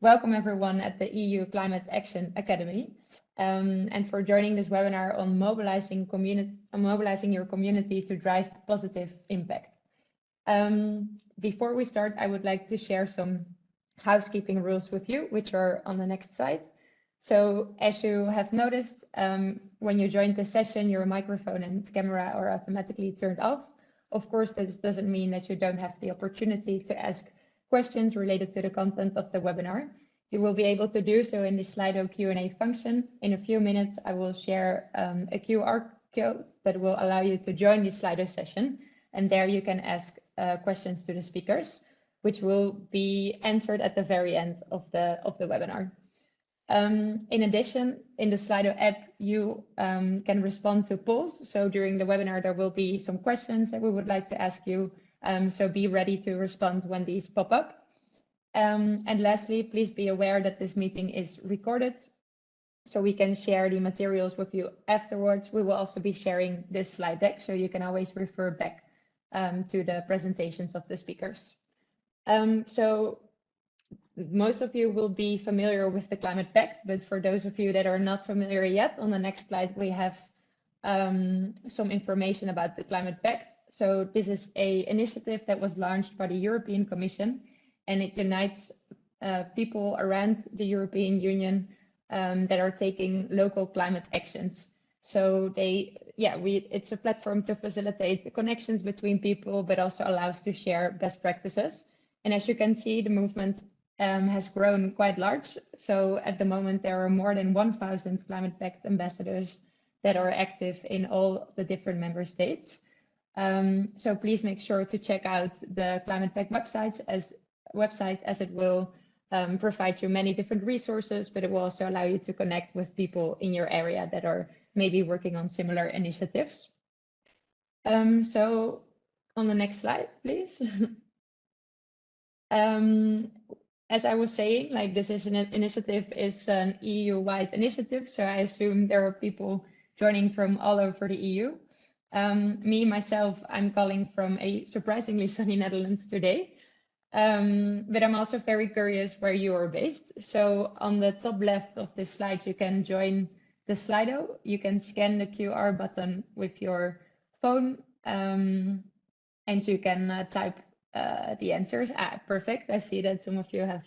Welcome everyone at the EU Climate Action Academy and for joining this webinar on mobilizing your community to drive positive impact. Before we start, I would like to share some housekeeping rules with you, which are on the next slide. So as you have noticed, when you joined the session, your microphone and camera are automatically turned off. Of course, this doesn't mean that you don't have the opportunity to ask questions related to the content of the webinar. You will be able to do so in the Slido Q&A function. In a few minutes, I will share a QR code that will allow you to join the Slido session. And there you can ask questions to the speakers, which will be answered at the very end of the webinar. In addition, in the Slido app, you can respond to polls. So during the webinar, there will be some questions that we would like to ask you. So be ready to respond when these pop up. And lastly, please be aware that this meeting is recorded, so we can share the materials with you afterwards. We will also be sharing this slide deck, so you can always refer back to the presentations of the speakers. So most of you will be familiar with the Climate Pact, but for those of you that are not familiar yet, on the next slide, we have some information about the Climate Pact. So this is an initiative that was launched by the European Commission, and it unites people around the European Union that are taking local climate actions. So it's a platform to facilitate the connections between people, but also allows to share best practices. And as you can see, the movement has grown quite large. So at the moment, there are more than 1,000 Climate Pact ambassadors that are active in all the different member states. So please make sure to check out the Climate Pact website as it will provide you many different resources, but it will also allow you to connect with people in your area that are maybe working on similar initiatives. So on the next slide, please. As I was saying, like this is is an EU-wide initiative, so I assume there are people joining from all over the EU. Myself, I'm calling from a surprisingly sunny Netherlands today, but I'm also very curious where you are based. So on the top left of this slide, you can join the Slido. You can scan the QR button with your phone, and you can type the answers. Perfect. I see that some of you have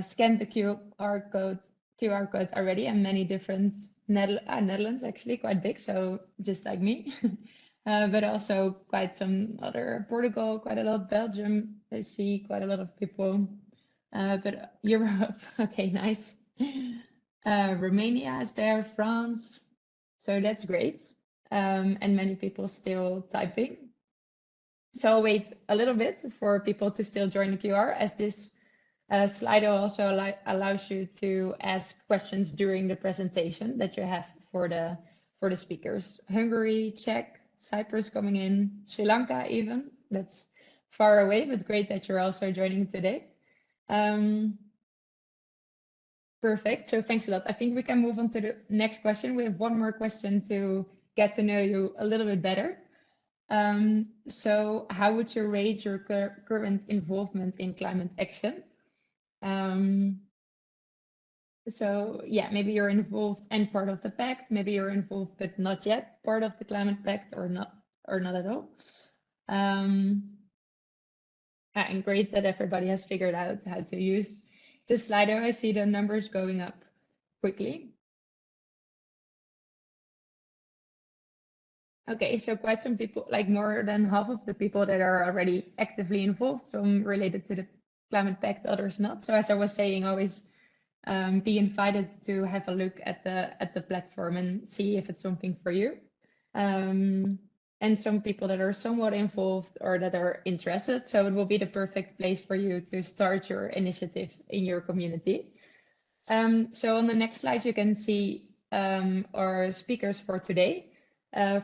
scanned the QR code already, and many different Netherlands, actually quite big, so just like me. But also quite some other, Portugal, quite a lot, Belgium, I see quite a lot of people, but Europe, okay, nice. Romania is there, France, so that's great. And many people still typing. So I'll wait a little bit for people to still join the QR, as this Slido also allows you to ask questions during the presentation that you have for the speakers. Hungary, Czech, Cyprus coming in, Sri Lanka even. That's far away, but great that you're also joining today. Perfect, so thanks a lot. I think we can move on to the next question. We have one more question to get to know you a little bit better. So how would you rate your current involvement in climate action? So yeah, maybe you're involved and part of the pact, maybe you're involved but not yet part of the Climate Pact, or not at all. And great that everybody has figured out how to use the Slido. I see the numbers going up quickly. Okay, so quite some people, like more than half of the people that are already actively involved, some related to the Climate Pact, others not. So as I was saying, always be invited to have a look at the platform and see if it's something for you. And some people that are somewhat involved or that are interested, so it will be the perfect place for you to start your initiative in your community. So on the next slide, you can see our speakers for today.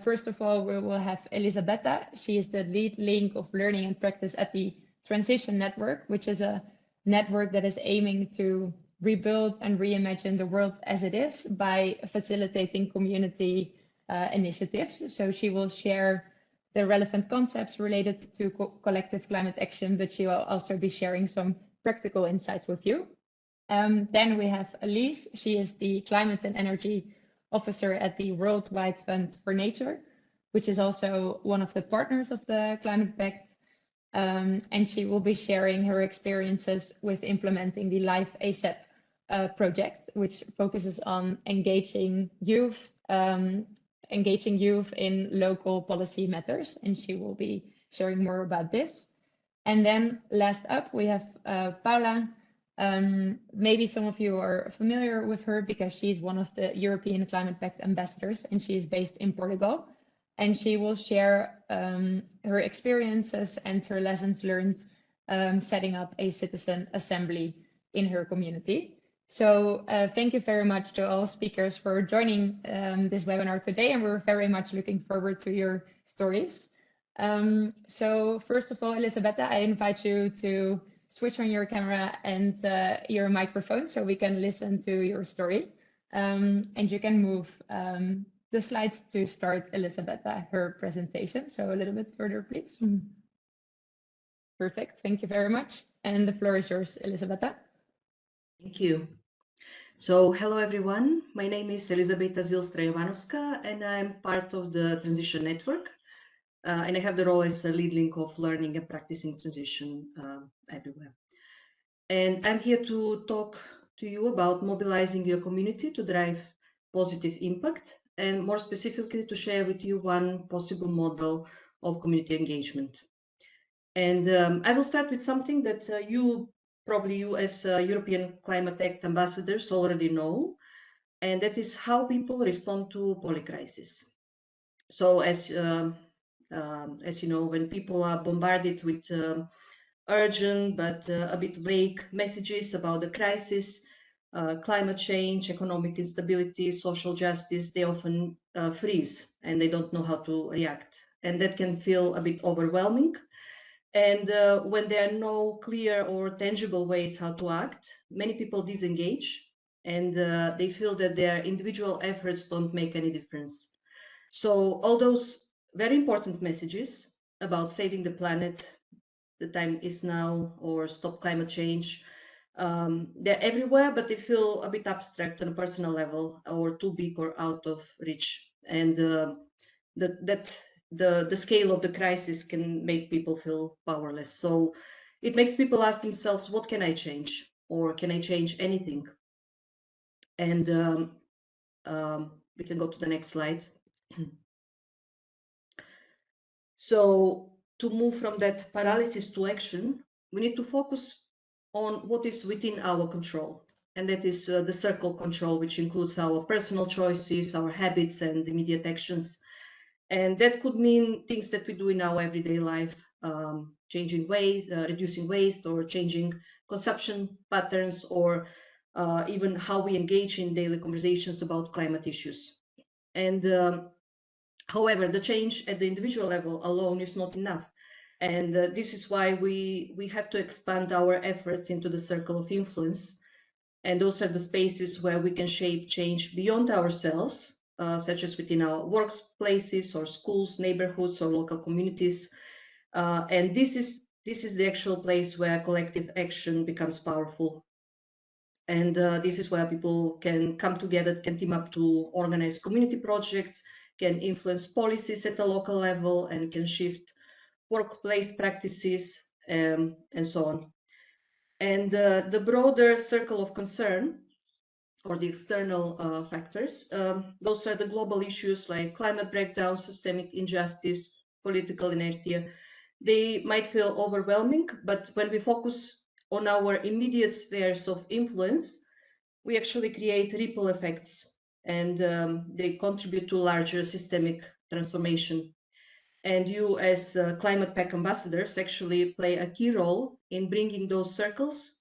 First of all, we will have Elizabeta. She is the lead link of learning and practice at the Transition Network, which is a network that is aiming to rebuild and reimagine the world as it is by facilitating community initiatives. So she will share the relevant concepts related to collective climate action, but she will also be sharing some practical insights with you. Then we have Elise. She is the Climate and Energy Officer at the Worldwide Fund for Nature, which is also one of the partners of the Climate Pact. And she will be sharing her experiences with implementing the Life ASAP project, which focuses on engaging youth in local policy matters. And she will be sharing more about this. And then last up, we have Paula. Maybe some of you are familiar with her because she's one of the European Climate Pact ambassadors, and she is based in Portugal. And she will share her experiences and her lessons learned setting up a citizen assembly in her community. So thank you very much to all speakers for joining this webinar today, and we're very much looking forward to your stories. So first of all, Elizabeta, I invite you to switch on your camera and your microphone so we can listen to your story. And you can move the slides to start Elizabeta, her presentation. So a little bit further, please. Perfect, thank you very much. And the floor is yours, Elizabeta. Thank you. So hello everyone, my name is Elizabeta Zijlstra Jovanovska and I'm part of the Transition Network. And I have the role as a lead link of learning and practicing transition everywhere. And I'm here to talk to you about mobilizing your community to drive positive impact, and more specifically to share with you one possible model of community engagement. And I will start with something that you as European Climate Act ambassadors already know, and that is how people respond to polycrisis. So as you know, when people are bombarded with urgent but a bit vague messages about the crisis, climate change, economic instability, social justice, they often freeze and they don't know how to react. And that can feel a bit overwhelming. And when there are no clear or tangible ways how to act, many people disengage and they feel that their individual efforts don't make any difference. So all those very important messages about saving the planet, the time is now, or stop climate change, they're everywhere, but they feel a bit abstract on a personal level, or too big or out of reach. And the scale of the crisis can make people feel powerless. So it makes people ask themselves, what can I change? Or can I change anything? And we can go to the next slide. So to move from that paralysis to action, we need to focus on what is within our control. And that is the circle control, which includes our personal choices, our habits, and immediate actions. And that could mean things that we do in our everyday life, changing ways, reducing waste, or changing consumption patterns, or even how we engage in daily conversations about climate issues. And however, the change at the individual level alone is not enough. And this is why we have to expand our efforts into the circle of influence. And those are the spaces where we can shape change beyond ourselves, such as within our workplaces or schools, neighborhoods, or local communities. And this is the actual place where collective action becomes powerful. And this is where people can come together, can team up to organize community projects, can influence policies at a local level, and can shift workplace practices, and so on. And the broader circle of concern, or the external factors, those are the global issues like climate breakdown, systemic injustice, political inertia. They might feel overwhelming, but when we focus on our immediate spheres of influence, we actually create ripple effects, and they contribute to larger systemic transformation. And you as Climate Pact ambassadors actually play a key role in bringing those circles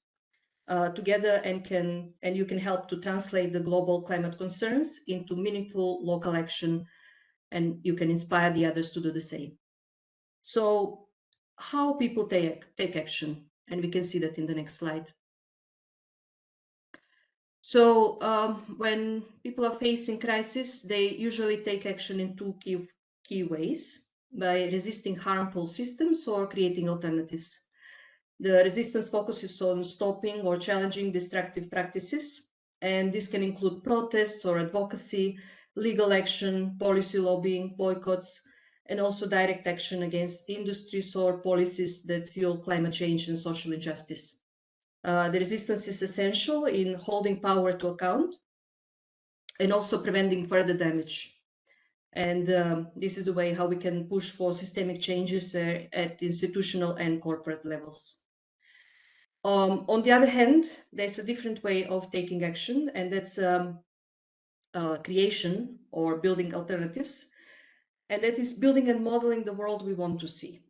together, and you can help to translate the global climate concerns into meaningful local action, and you can inspire the others to do the same. So how people take action, and we can see that in the next slide. So when people are facing crisis, they usually take action in two key ways: by resisting harmful systems or creating alternatives. The resistance focuses on stopping or challenging destructive practices, and this can include protests or advocacy, legal action, policy lobbying, boycotts, and also direct action against industries or policies that fuel climate change and social injustice. The resistance is essential in holding power to account and also preventing further damage. And this is the way how we can push for systemic changes at institutional and corporate levels. On the other hand, there's a different way of taking action, and that's creation or building alternatives. And that is building and modeling the world we want to see.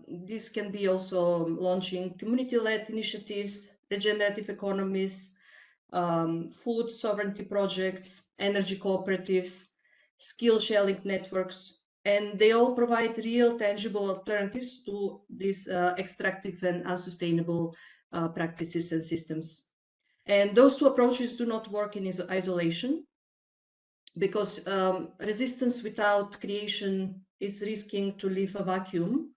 This can be also launching community-led initiatives, regenerative economies, food sovereignty projects, energy cooperatives, skill sharing networks, and they all provide real tangible alternatives to these extractive and unsustainable practices and systems. And those two approaches do not work in isolation, because resistance without creation is risking to leave a vacuum,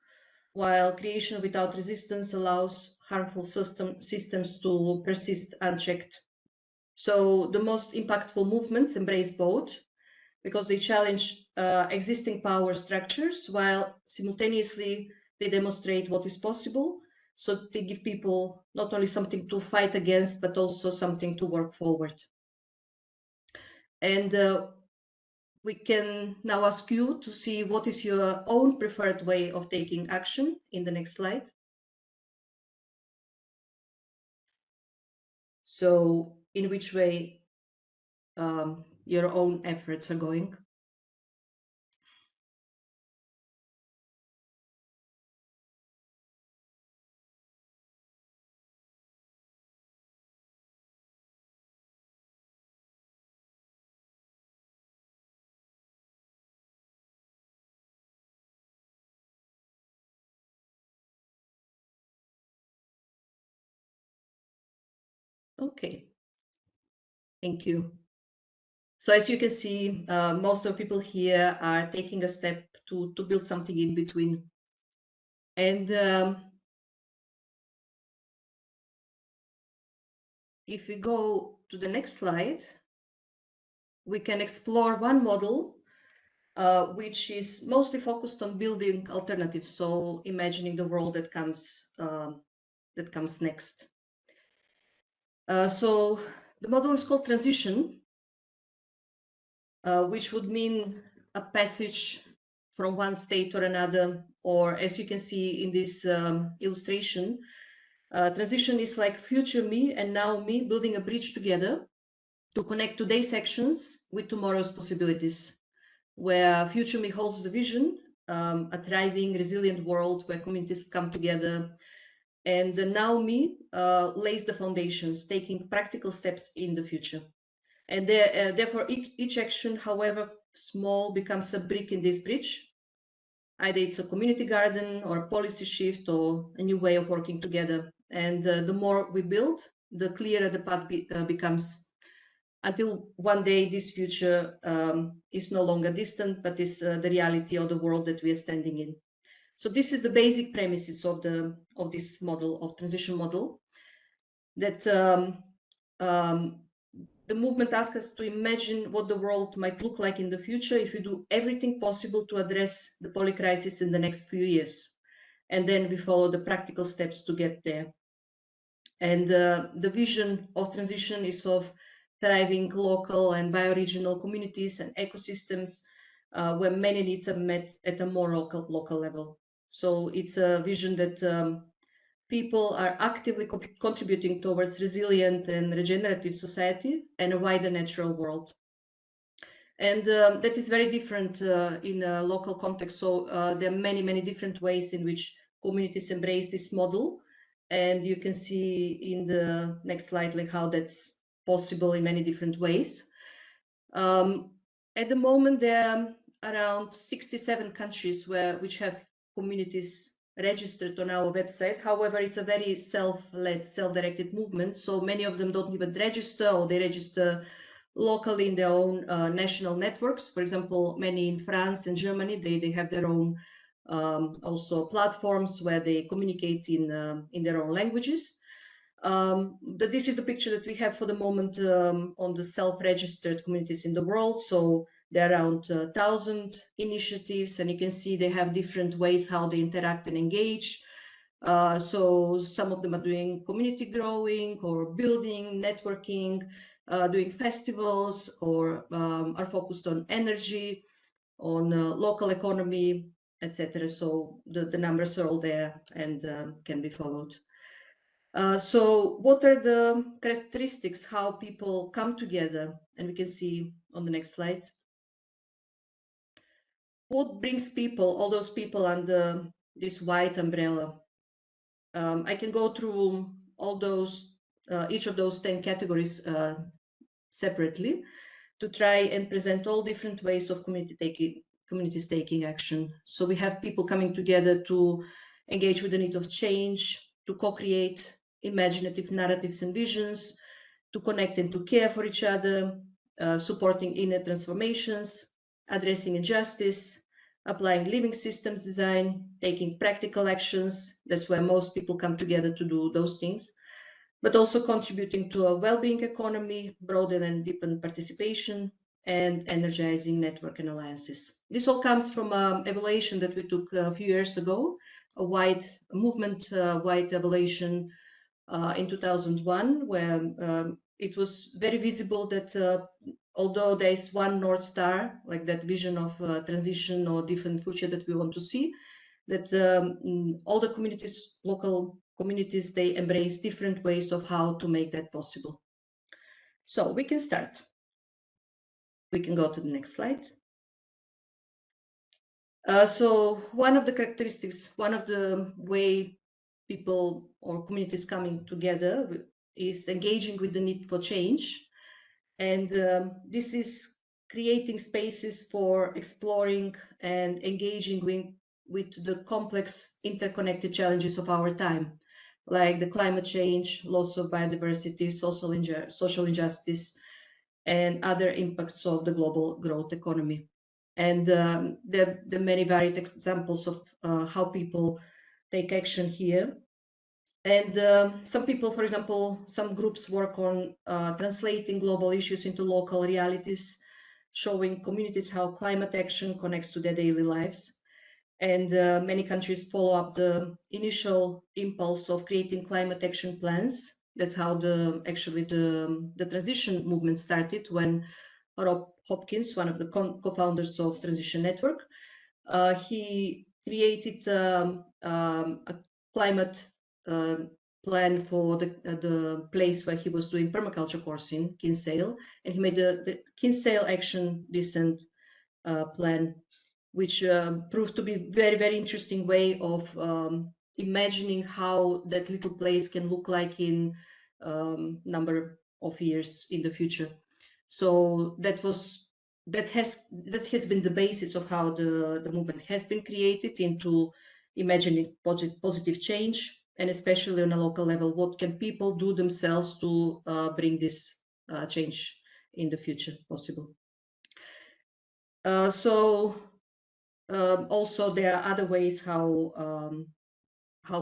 while creation without resistance allows harmful systems to persist unchecked. So the most impactful movements embrace both, because they challenge existing power structures while simultaneously they demonstrate what is possible. So they give people not only something to fight against, but also something to work forward. And we can now ask you to see what is your own preferred way of taking action in the next slide. So in which way your own efforts are going. Okay, thank you. So as you can see, most of the people here are taking a step to build something in between. And if we go to the next slide, we can explore one model which is mostly focused on building alternatives. So imagining the world that comes next. So the model is called transition, which would mean a passage from one state or another, or as you can see in this illustration, transition is like future me and now me building a bridge together to connect today's actions with tomorrow's possibilities, where future me holds the vision, a thriving, resilient world where communities come together, and the now me lays the foundations, taking practical steps in the future. And therefore, each action, however small, becomes a brick in this bridge. Either it's a community garden or a policy shift or a new way of working together. And the more we build, the clearer the path becomes, until one day this future is no longer distant, but is the reality of the world that we are standing in. So this is the basic premises of this model, of transition model, that the movement asks us to imagine what the world might look like in the future if we do everything possible to address the polycrisis in the next few years. And then we follow the practical steps to get there. And the vision of transition is of thriving local and bioregional communities and ecosystems where many needs are met at a more local level. So it's a vision that people are actively contributing towards resilient and regenerative society and a wider natural world. And that is very different in a local context. So there are many, many different ways in which communities embrace this model. And you can see in the next slide like how that's possible in many different ways. At the moment, there are around 67 countries which have communities registered on our website. However, it's a very self-led, self-directed movement. So many of them don't even register, or they register locally in their own national networks. For example, many in France and Germany, they have their own also platforms where they communicate in their own languages. This is the picture that we have for the moment on the self-registered communities in the world. So there are around 1,000 initiatives, and you can see they have different ways how they interact and engage. So some of them are doing community growing or building, networking, doing festivals, or are focused on energy, on local economy, etc. So the numbers are all there and can be followed. So what are the characteristics, how people come together? And we can see on the next slide. What brings people, all those people under this white umbrella? I can go through all those, each of those 10 categories separately to try and present all different ways of communities taking action. So we have people coming together to engage with the need of change, to co-create imaginative narratives and visions, to connect and to care for each other, supporting inner transformations, addressing injustice, applying living systems design, taking practical actions. That's where most people come together to do those things, but also contributing to a well-being economy, broaden and deepen participation, and energizing network and alliances. This all comes from an evaluation that we took a few years ago, a wide evaluation in 2001, where it was very visible that although there is one North Star, like that vision of transition or different future that we want to see, that all the communities, local communities, they embrace different ways of how to make that possible. So we can start. We can go to the next slide. So one of the characteristics, one of the way people or communities coming together is engaging with the need for change. And this is creating spaces for exploring and engaging with the complex interconnected challenges of our time, like the climate change, loss of biodiversity, social injustice, and other impacts of the global growth economy. And there are many varied examples of how people take action here. And some people, for example, some groups work on translating global issues into local realities, showing communities how climate action connects to their daily lives. And many countries follow up the initial impulse of creating climate action plans. That's how the transition movement started, when Rob Hopkins, one of the co-founders of Transition Network, he created a climate plan for the place where he was doing permaculture course in Kinsale, and he made the Kinsale Action Descent plan, which proved to be very, very interesting way of imagining how that little place can look like in number of years in the future. So that has been the basis of how the movement has been created, into imagining positive change, and especially on a local level, what can people do themselves to bring this change in the future possible. Also there are other ways how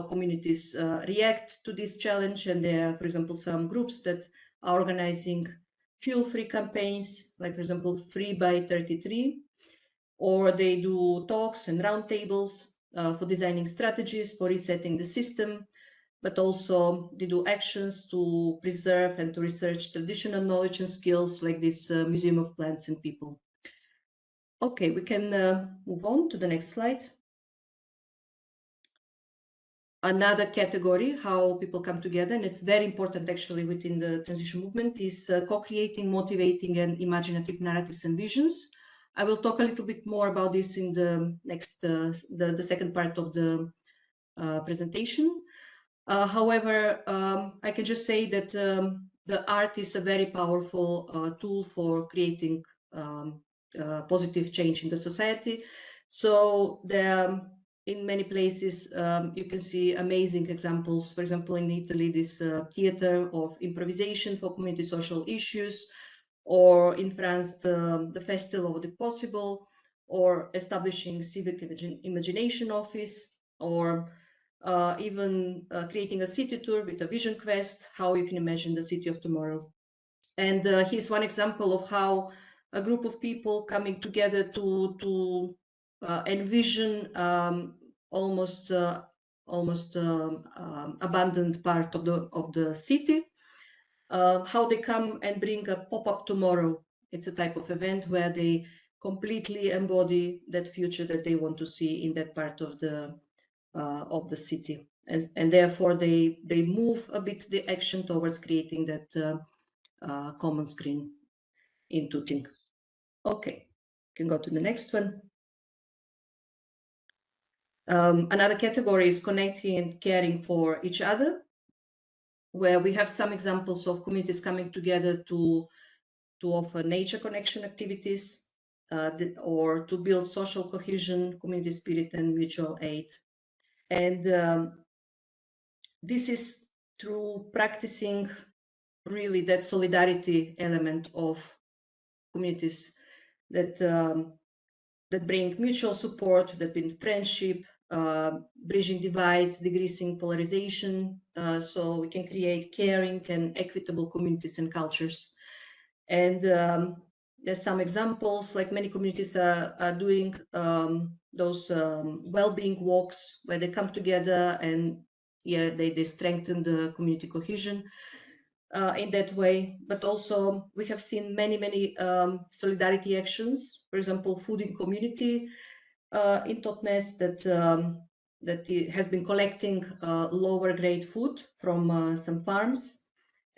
communities react to this challenge, and there are, for example, some groups that are organizing fuel-free campaigns, like, for example, Free by 33, or they do talks and roundtables for designing strategies for resetting the system, but also they do actions to preserve and to research traditional knowledge and skills, like this Museum of Plants and People. Okay, we can move on to the next slide. Another category, how people come together, and it's very important actually within the transition movement, is co-creating, motivating, and imaginative narratives and visions. I will talk a little bit more about this in the next, the second part of the presentation. However, I can just say that the art is a very powerful tool for creating positive change in the society. So in many places, you can see amazing examples. For example, in Italy, this theater of improvisation for community social issues, or in France, the Festival of the Possible, or establishing civic imagination office, or even creating a city tour with a vision quest, how you can imagine the city of tomorrow. And here's one example of how a group of people coming together to envision almost abandoned part of the city. How they come and bring a pop-up tomorrow. It's a type of event where they completely embody that future that they want to see in that part of the city, and therefore they move a bit the action towards creating that common screen in Tutin. Okay, can go to the next one. Another category is connecting and caring for each other, where we have some examples of communities coming together to offer nature connection activities, or to build social cohesion, community spirit, and mutual aid. And this is through practicing really that solidarity element of communities that that bring mutual support, that bring friendship, bridging divides, decreasing polarization, so we can create caring and equitable communities and cultures. And there's some examples, like many communities are doing those well-being walks where they come together and they strengthen the community cohesion in that way. But also we have seen many solidarity actions, for example, food in community in Totnes that has been collecting lower grade food from some farms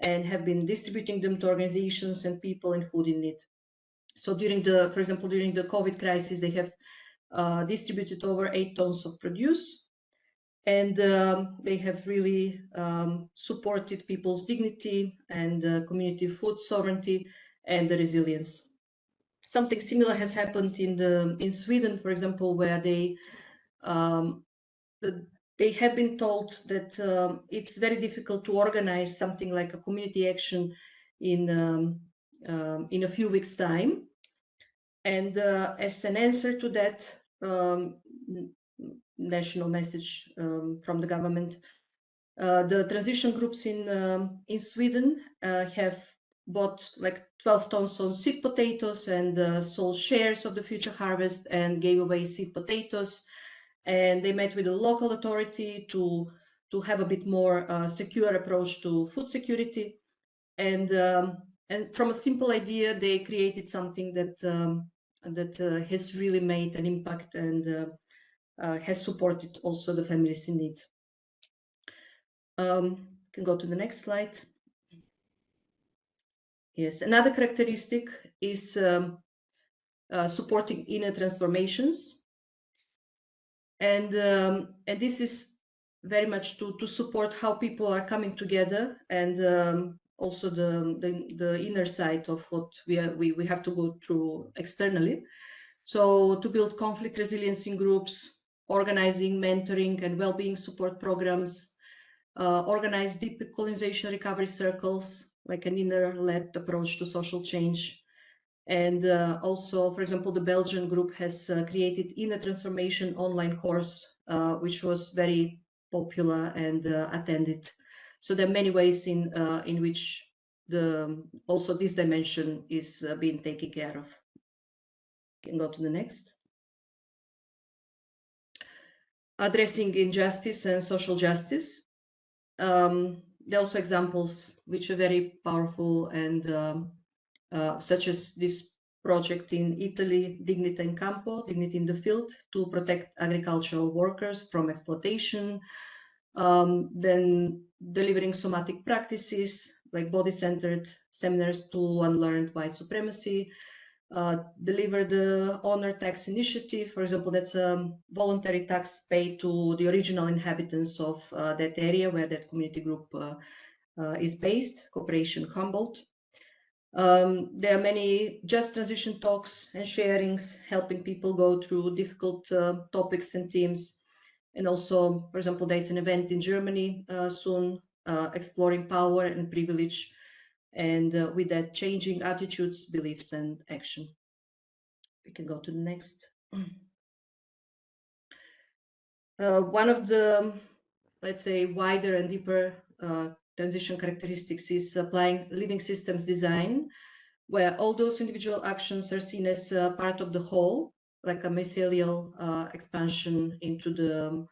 and have been distributing them to organizations and people in food in need. So for example, during the COVID crisis, they have distributed over 8 tons of produce, and they have really supported people's dignity and community food sovereignty and the resilience. Something similar has happened in Sweden, for example, where they have been told that it's very difficult to organize something like a community action in a few weeks' time. And as an answer to that national message from the government, the transition groups in Sweden have bought like 12 tons of sweet potatoes and sold shares of the future harvest and gave away sweet potatoes. And they met with the local authority to have a bit more secure approach to food security. And from a simple idea, they created something that has really made an impact and has supported also the families in need. Can go to the next slide. Yes, another characteristic is supporting inner transformations, and this is very much to support how people are coming together, and also the inner side of what we have to go through externally. So to build conflict resilience in groups, organizing, mentoring, and well-being support programs, organize deep colonization recovery circles, like an inner-led approach to social change. And also, for example, the Belgian group has created Inner Transformation online course, which was very popular and attended. So there are many ways in which also this dimension is being taken care of. Can go to the next. Addressing injustice and social justice. There are also examples which are very powerful and such as this project in Italy, Dignity in Campo, Dignity in the Field, to protect agricultural workers from exploitation, then delivering somatic practices like body-centered seminars to unlearn white supremacy, deliver the honor tax initiative. For example, that's a voluntary tax paid to the original inhabitants of that area where that community group is based, Cooperation Humboldt. There are many just transition talks and sharings, helping people go through difficult topics and themes. And also, for example, there's an event in Germany soon, exploring power and privilege, and with that, changing attitudes, beliefs, and action. We can go to the next. One of the, let's say, wider and deeper transition characteristics is applying living systems design, where all those individual actions are seen as part of the whole, like a mycelial expansion into the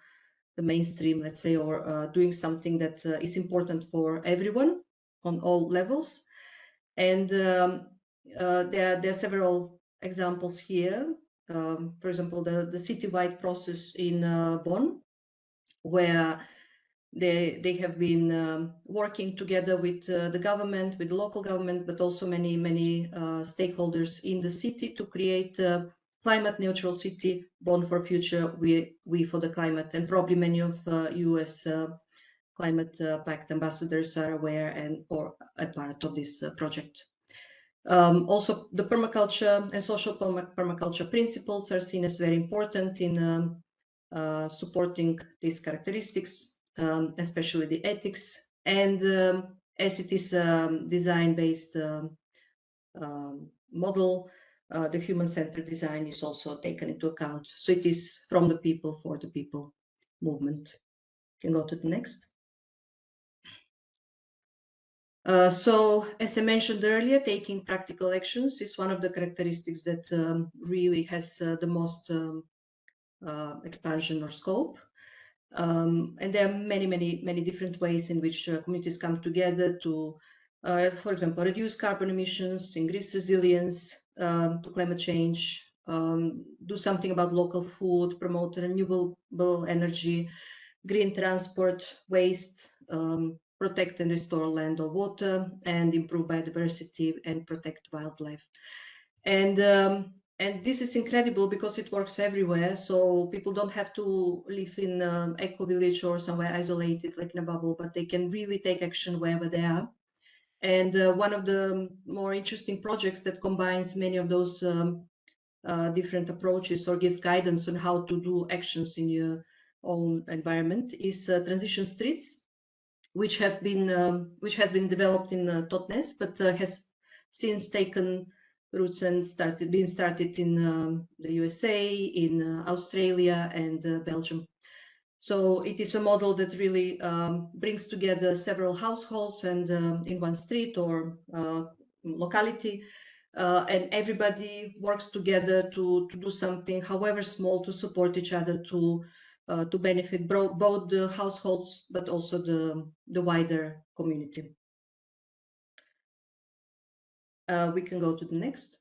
mainstream, let's say, or doing something that is important for everyone on all levels. And there are several examples here. For example, the citywide process in Bonn, where they have been working together with the government, with the local government, but also many stakeholders in the city to create a climate neutral city, Bonn for Future, we for the climate. And probably many of you as climate pact ambassadors are aware and or a part of this project. Also, the permaculture and social permaculture principles are seen as very important in supporting these characteristics, especially the ethics. And as it is a design-based model, the human-centered design is also taken into account. So it is from the people for the people movement. You can go to the next. So, as I mentioned earlier, taking practical actions is one of the characteristics that really has the most expansion or scope. And there are many different ways in which communities come together to, for example, reduce carbon emissions, increase resilience to climate change, do something about local food, promote renewable energy, green transport, waste, protect and restore land or water, and improve biodiversity and protect wildlife. And this is incredible because it works everywhere. So people don't have to live in eco village or somewhere isolated like in a bubble, but they can really take action wherever they are. And one of the more interesting projects that combines many of those different approaches or gives guidance on how to do actions in your own environment is transition streets, which has been developed in Totnes, but has since taken roots and been started in the USA, in Australia, and Belgium. So it is a model that really brings together several households and in one street or locality, and everybody works together to do something, however small, to support each other to benefit both the households, but also the wider community. We can go to the next.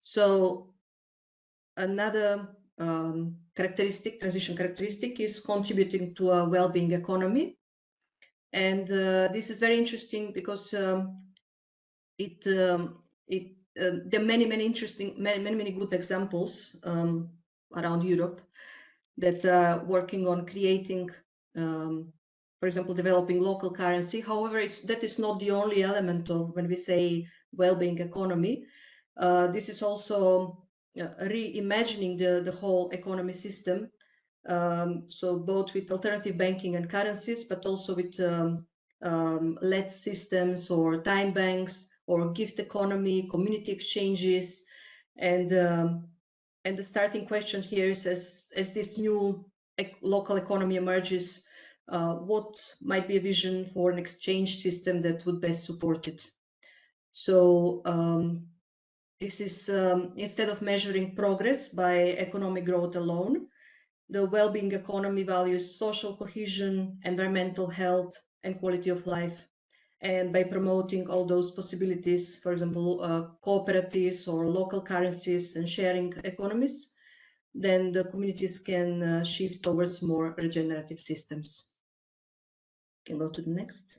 So another transition characteristic is contributing to a well-being economy. And this is very interesting because there are many interesting, many good examples around Europe that are working on creating, for example, developing local currency. However, that is not the only element of when we say well-being economy. This is also reimagining the whole economy system. So both with alternative banking and currencies, but also with LED systems or time banks or gift economy, community exchanges, and the starting question here is, as this new local economy emerges, what might be a vision for an exchange system that would best support it? So this is, instead of measuring progress by economic growth alone, the well-being economy values social cohesion, environmental health, and quality of life. And by promoting all those possibilities, for example, cooperatives or local currencies and sharing economies, then the communities can shift towards more regenerative systems. Can go to the next.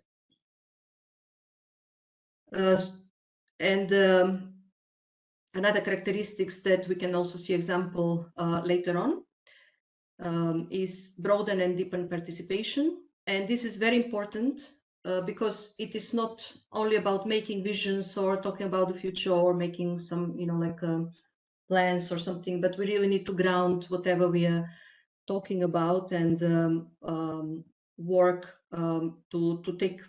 Another characteristics that we can also see example later on is broaden and deepen participation. And this is very important because it is not only about making visions or talking about the future or making some, like plans or something, but we really need to ground whatever we are talking about and work to take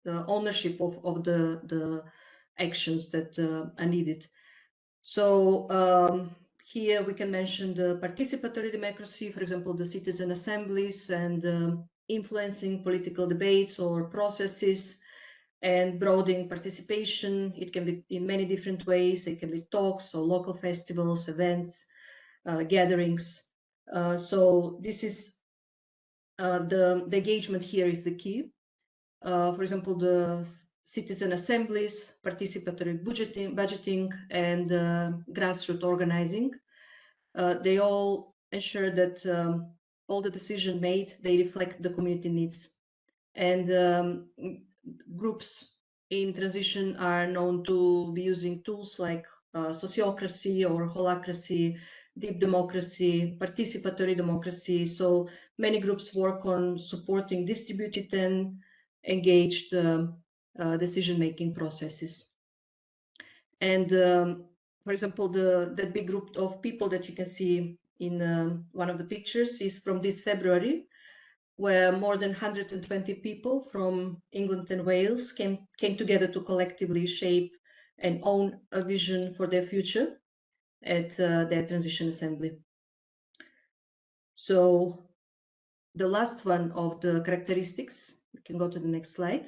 ownership of the actions that are needed. So here we can mention the participatory democracy, for example, the citizen assemblies and influencing political debates or processes, and broadening participation. It can be in many different ways. It can be talks or local festivals, events, gatherings. So this is the engagement here is the key. For example, the citizen assemblies, participatory budgeting and grassroots organizing. They all ensure that all the decisions made, they reflect the community needs. And groups in transition are known to be using tools like sociocracy or holacracy, deep democracy, participatory democracy. So many groups work on supporting distributed and engaged decision-making processes. And for example, the big group of people that you can see in one of the pictures is from this February, where more than 120 people from England and Wales came together to collectively shape and own a vision for their future at their transition assembly. So the last one of the characteristics, we can go to the next slide,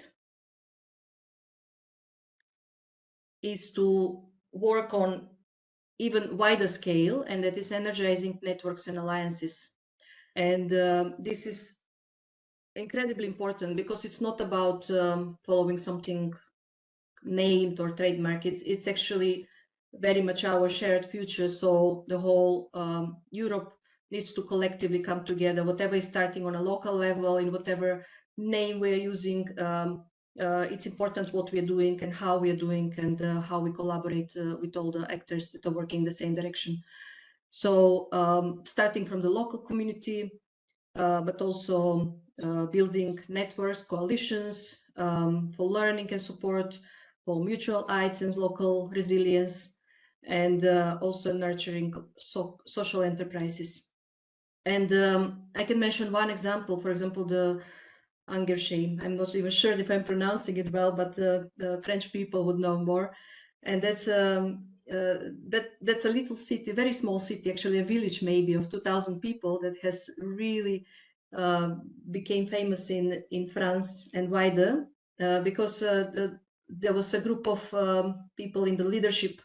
is to work on even wider scale, and that is energizing networks and alliances. And this is incredibly important because it's not about following something named or trademark. It's actually very much our shared future. So the whole Europe needs to collectively come together, whatever is starting on a local level, in whatever name we're using. It's important what we're doing and how we're doing and how we collaborate with all the actors that are working in the same direction. So starting from the local community, but also building networks, coalitions for learning and support, for mutual aids and local resilience, and also nurturing social enterprises. And I can mention one example, for example, the Angersheim. I'm not even sure if I'm pronouncing it well, but the French people would know more. And that's a little city, very small city, actually a village maybe of 2,000 people that has really became famous in France and wider because there was a group of people in the leadership,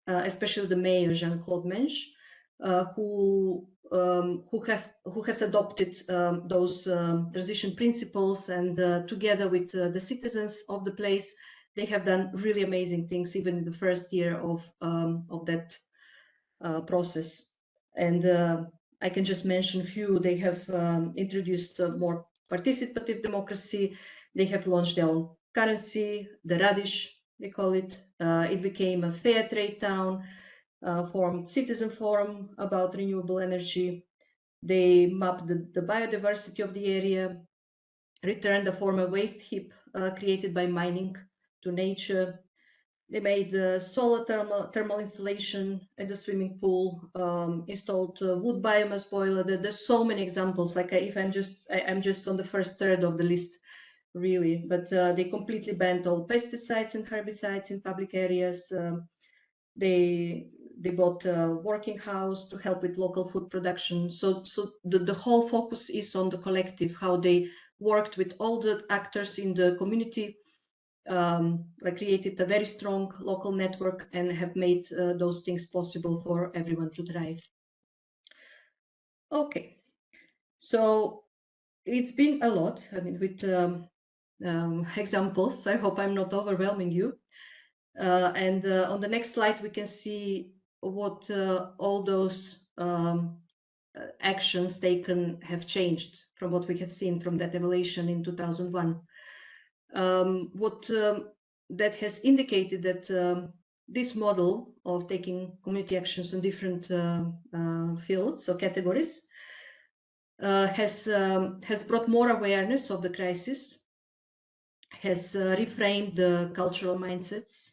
especially the mayor Jean-Claude Mensch, who has adopted those transition principles, and together with the citizens of the place, they have done really amazing things even in the first year of that process. And I can just mention a few. They have introduced more participative democracy. They have launched their own currency, the Radish, they call it. It became a fair trade town, formed citizen forum about renewable energy. They mapped the biodiversity of the area, returned the former waste heap created by mining to nature. They made the solar thermal installation at the swimming pool, installed wood biomass boiler. There's so many examples. Like if I'm just on the first third of the list, really. But they completely banned all pesticides and herbicides in public areas. They bought a working house to help with local food production. So the whole focus is on the collective, how they worked with all the actors in the community, created a very strong local network and have made those things possible for everyone to thrive. Okay, so it's been a lot, I mean, with examples. I hope I'm not overwhelming you. And on the next slide, we can see what all those actions taken have changed from what we have seen from that evaluation in 2001. That has indicated that this model of taking community actions in different fields or categories has brought more awareness of the crisis, has reframed the cultural mindsets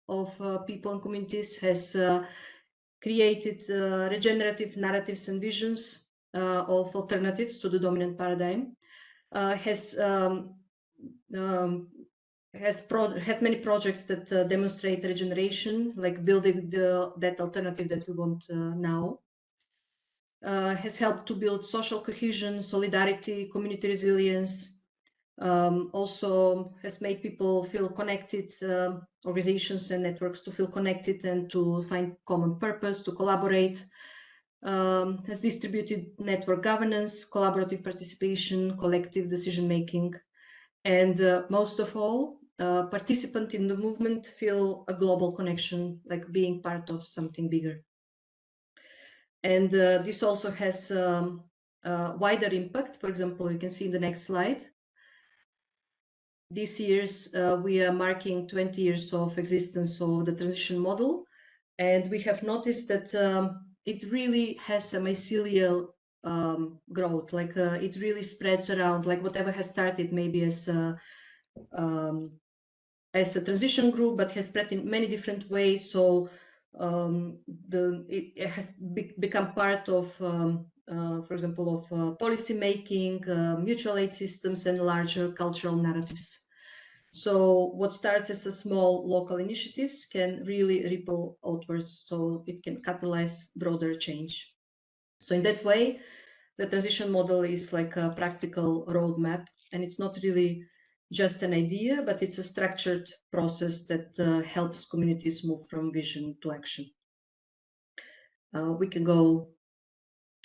of people and communities, has created regenerative narratives and visions of alternatives to the dominant paradigm, has has many projects that demonstrate regeneration, like building that alternative that we want now. Has helped to build social cohesion, solidarity, community resilience. Also has made people feel connected, organizations and networks to feel connected and to find common purpose, to collaborate. Has distributed network governance, collaborative participation, collective decision-making. And most of all, participants in the movement feel a global connection, like being part of something bigger. And this also has wider impact. For example, you can see in the next slide. This year's we are marking 20 years of existence of the transition model, and we have noticed that it really has a mycelial growth, like it really spreads around, like whatever has started maybe as a transition group, but has spread in many different ways. So it has become part of, for example, of policy making, mutual aid systems, and larger cultural narratives. So what starts as a small local initiatives can really ripple outwards, so it can catalyze broader change. So in that way, the transition model is like a practical roadmap, and it's not really just an idea, but it's a structured process that helps communities move from vision to action. We can go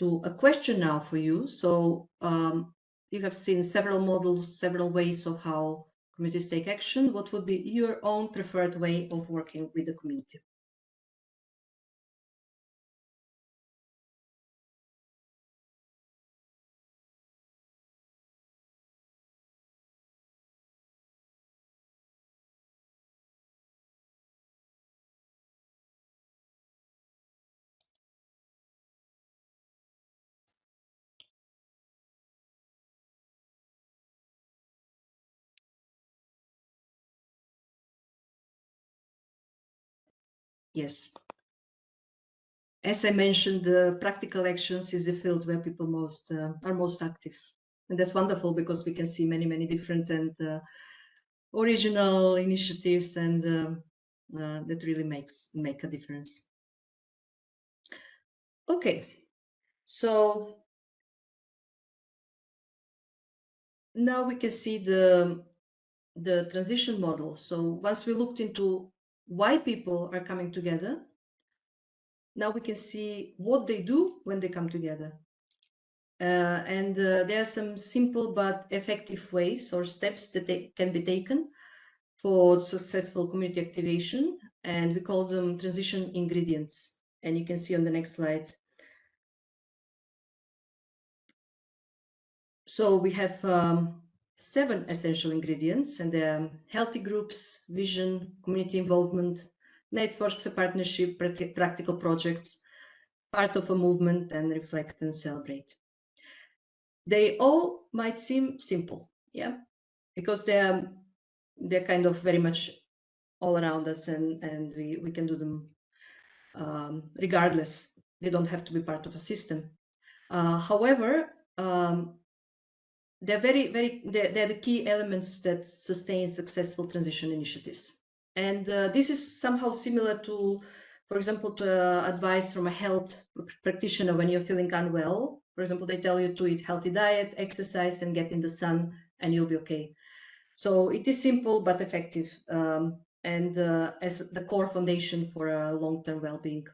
to a question now for you. So you have seen several models, several ways of how communities take action. What would be your own preferred way of working with the community? Yes. As I mentioned, the practical actions is the field where people are most active. And that's wonderful because we can see many different and original initiatives, and that really make a difference. Okay, so now we can see the transition model. So once we looked into why people are coming together, now we can see what they do when they come together. And there are some simple but effective ways or steps that can be taken for successful community activation, and we call them transition ingredients. And you can see on the next slide. So we have 7 essential ingredients, and they're healthy groups, vision, community involvement, networks, a partnership, practical projects, part of a movement, and reflect and celebrate. They all might seem simple, yeah, because they're kind of very much all around us, and we can do them regardless. They don't have to be part of a system. However, they're they're the key elements that sustain successful transition initiatives. And this is somehow similar to, for example, to advice from a health practitioner when you're feeling unwell. For example, they tell you to eat healthy diet, exercise, and get in the sun, and you'll be okay. So it is simple but effective, and as the core foundation for a long-term well-being.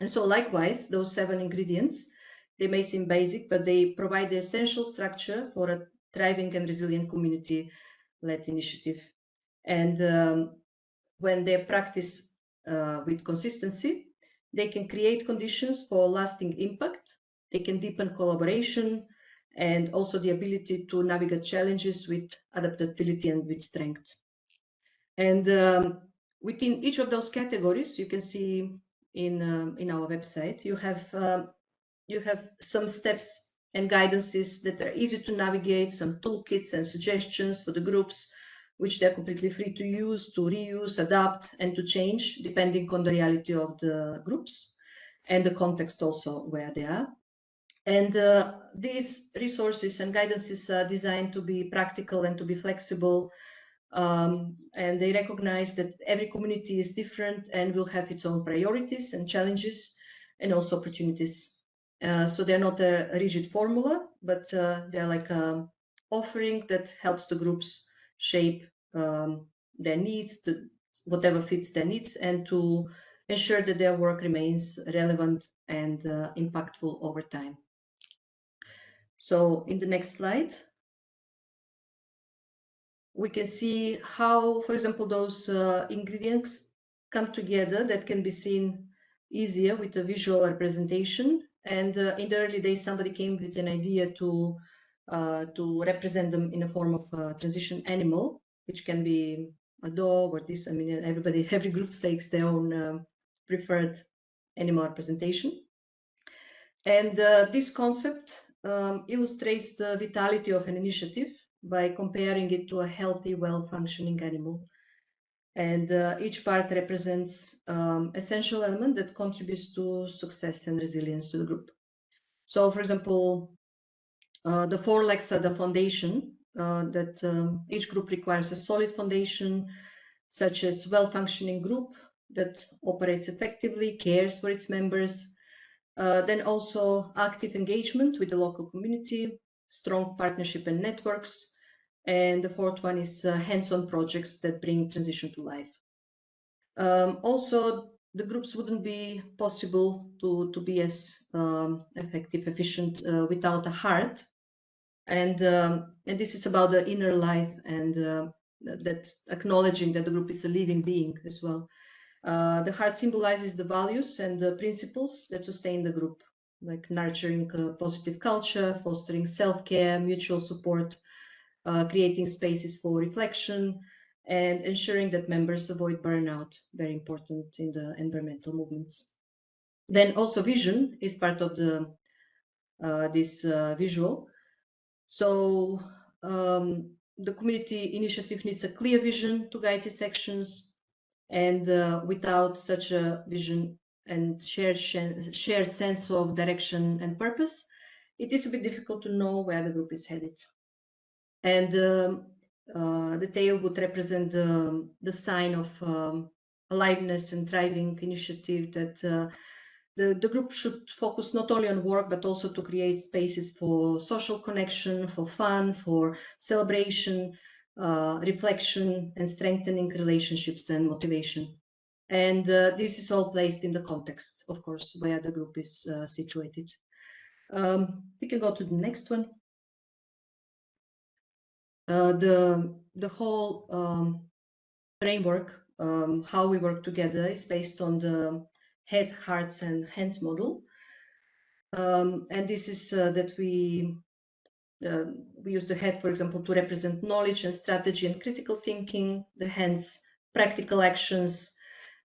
And so likewise, those 7 ingredients, they may seem basic, but they provide the essential structure for a thriving and resilient community-led initiative. And when they're practiced with consistency, they can create conditions for lasting impact. They can deepen collaboration, and also the ability to navigate challenges with adaptability and with strength. And within each of those categories, you can see in our website, you have some steps and guidances that are easy to navigate, some toolkits and suggestions for the groups, which they're completely free to use, to reuse, adapt, and to change depending on the reality of the groups and the context also where they are. And these resources and guidances are designed to be practical and to be flexible, And they recognize that every community is different and will have its own priorities and challenges and also opportunities. So they're not a rigid formula, but they're like an offering that helps the groups shape their needs, whatever fits their needs, and to ensure that their work remains relevant and impactful over time. So in the next slide, we can see how, for example, those ingredients come together that can be seen easier with a visual representation. And in the early days, somebody came with an idea to represent them in a form of a transition animal, which can be a dog or this. I mean, every group takes their own preferred animal representation. And this concept illustrates the vitality of an initiative by comparing it to a healthy, well-functioning animal. And each part represents essential element that contributes to success and resilience to the group. So, for example, the 4 legs are the foundation that each group requires a solid foundation, such as well-functioning group that operates effectively, cares for its members, then also active engagement with the local community, strong partnership and networks, and the 4th one is hands-on projects that bring transition to life. Also, the groups wouldn't be possible to be as effective, efficient without a heart. And this is about the inner life and that acknowledging that the group is a living being as well. The heart symbolizes the values and the principles that sustain the group, like nurturing a positive culture, fostering self-care, mutual support, creating spaces for reflection, and ensuring that members avoid burnout, very important in the environmental movements. Then also vision is part of this visual. So the community initiative needs a clear vision to guide its actions, and without such a vision and shared sense of direction and purpose, it is a bit difficult to know where the group is headed. And the tail would represent the sign of aliveness and thriving initiative that the group should focus not only on work, but also to create spaces for social connection, for fun, for celebration, reflection, and strengthening relationships and motivation. And this is all placed in the context, of course, where the group is situated. We can go to the next one. The whole framework, how we work together, is based on the head, hearts, and hands model. And this is that we use the head, for example, to represent knowledge and strategy and critical thinking, the hands, practical actions,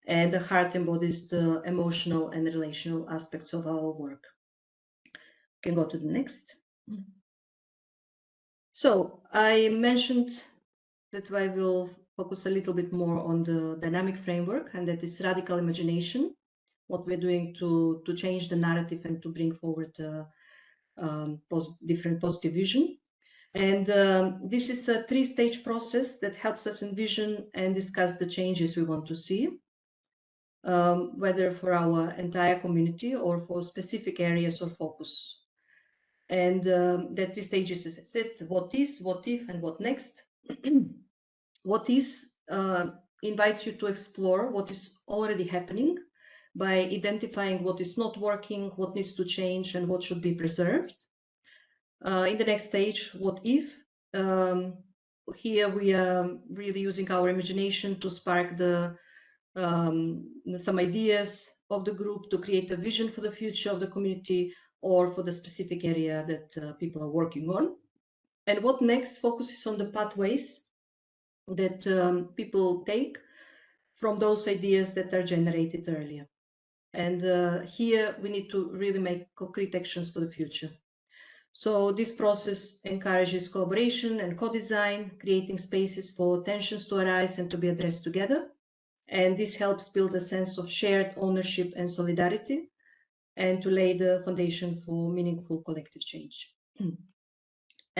and the heart embodies the emotional and relational aspects of our work. We can go to the next. So I mentioned that I will focus a little bit more on the dynamic framework, and that is radical imagination, what we're doing to change the narrative and to bring forward different positive vision. And this is a 3-stage process that helps us envision and discuss the changes we want to see, whether for our entire community or for specific areas of focus. And that 3 stages is said, what is, what if, and what next. What is invites you to explore what is already happening by identifying what is not working, what needs to change, and what should be preserved. In the next stage, what if? Here we are really using our imagination to spark some ideas of the group, to create a vision for the future of the community or for the specific area that people are working on. And what next focuses on the pathways that people take from those ideas that are generated earlier. And here we need to really make concrete actions for the future. So this process encourages collaboration and co-design, creating spaces for tensions to arise and to be addressed together. And this helps build a sense of shared ownership and solidarity, and to lay the foundation for meaningful collective change.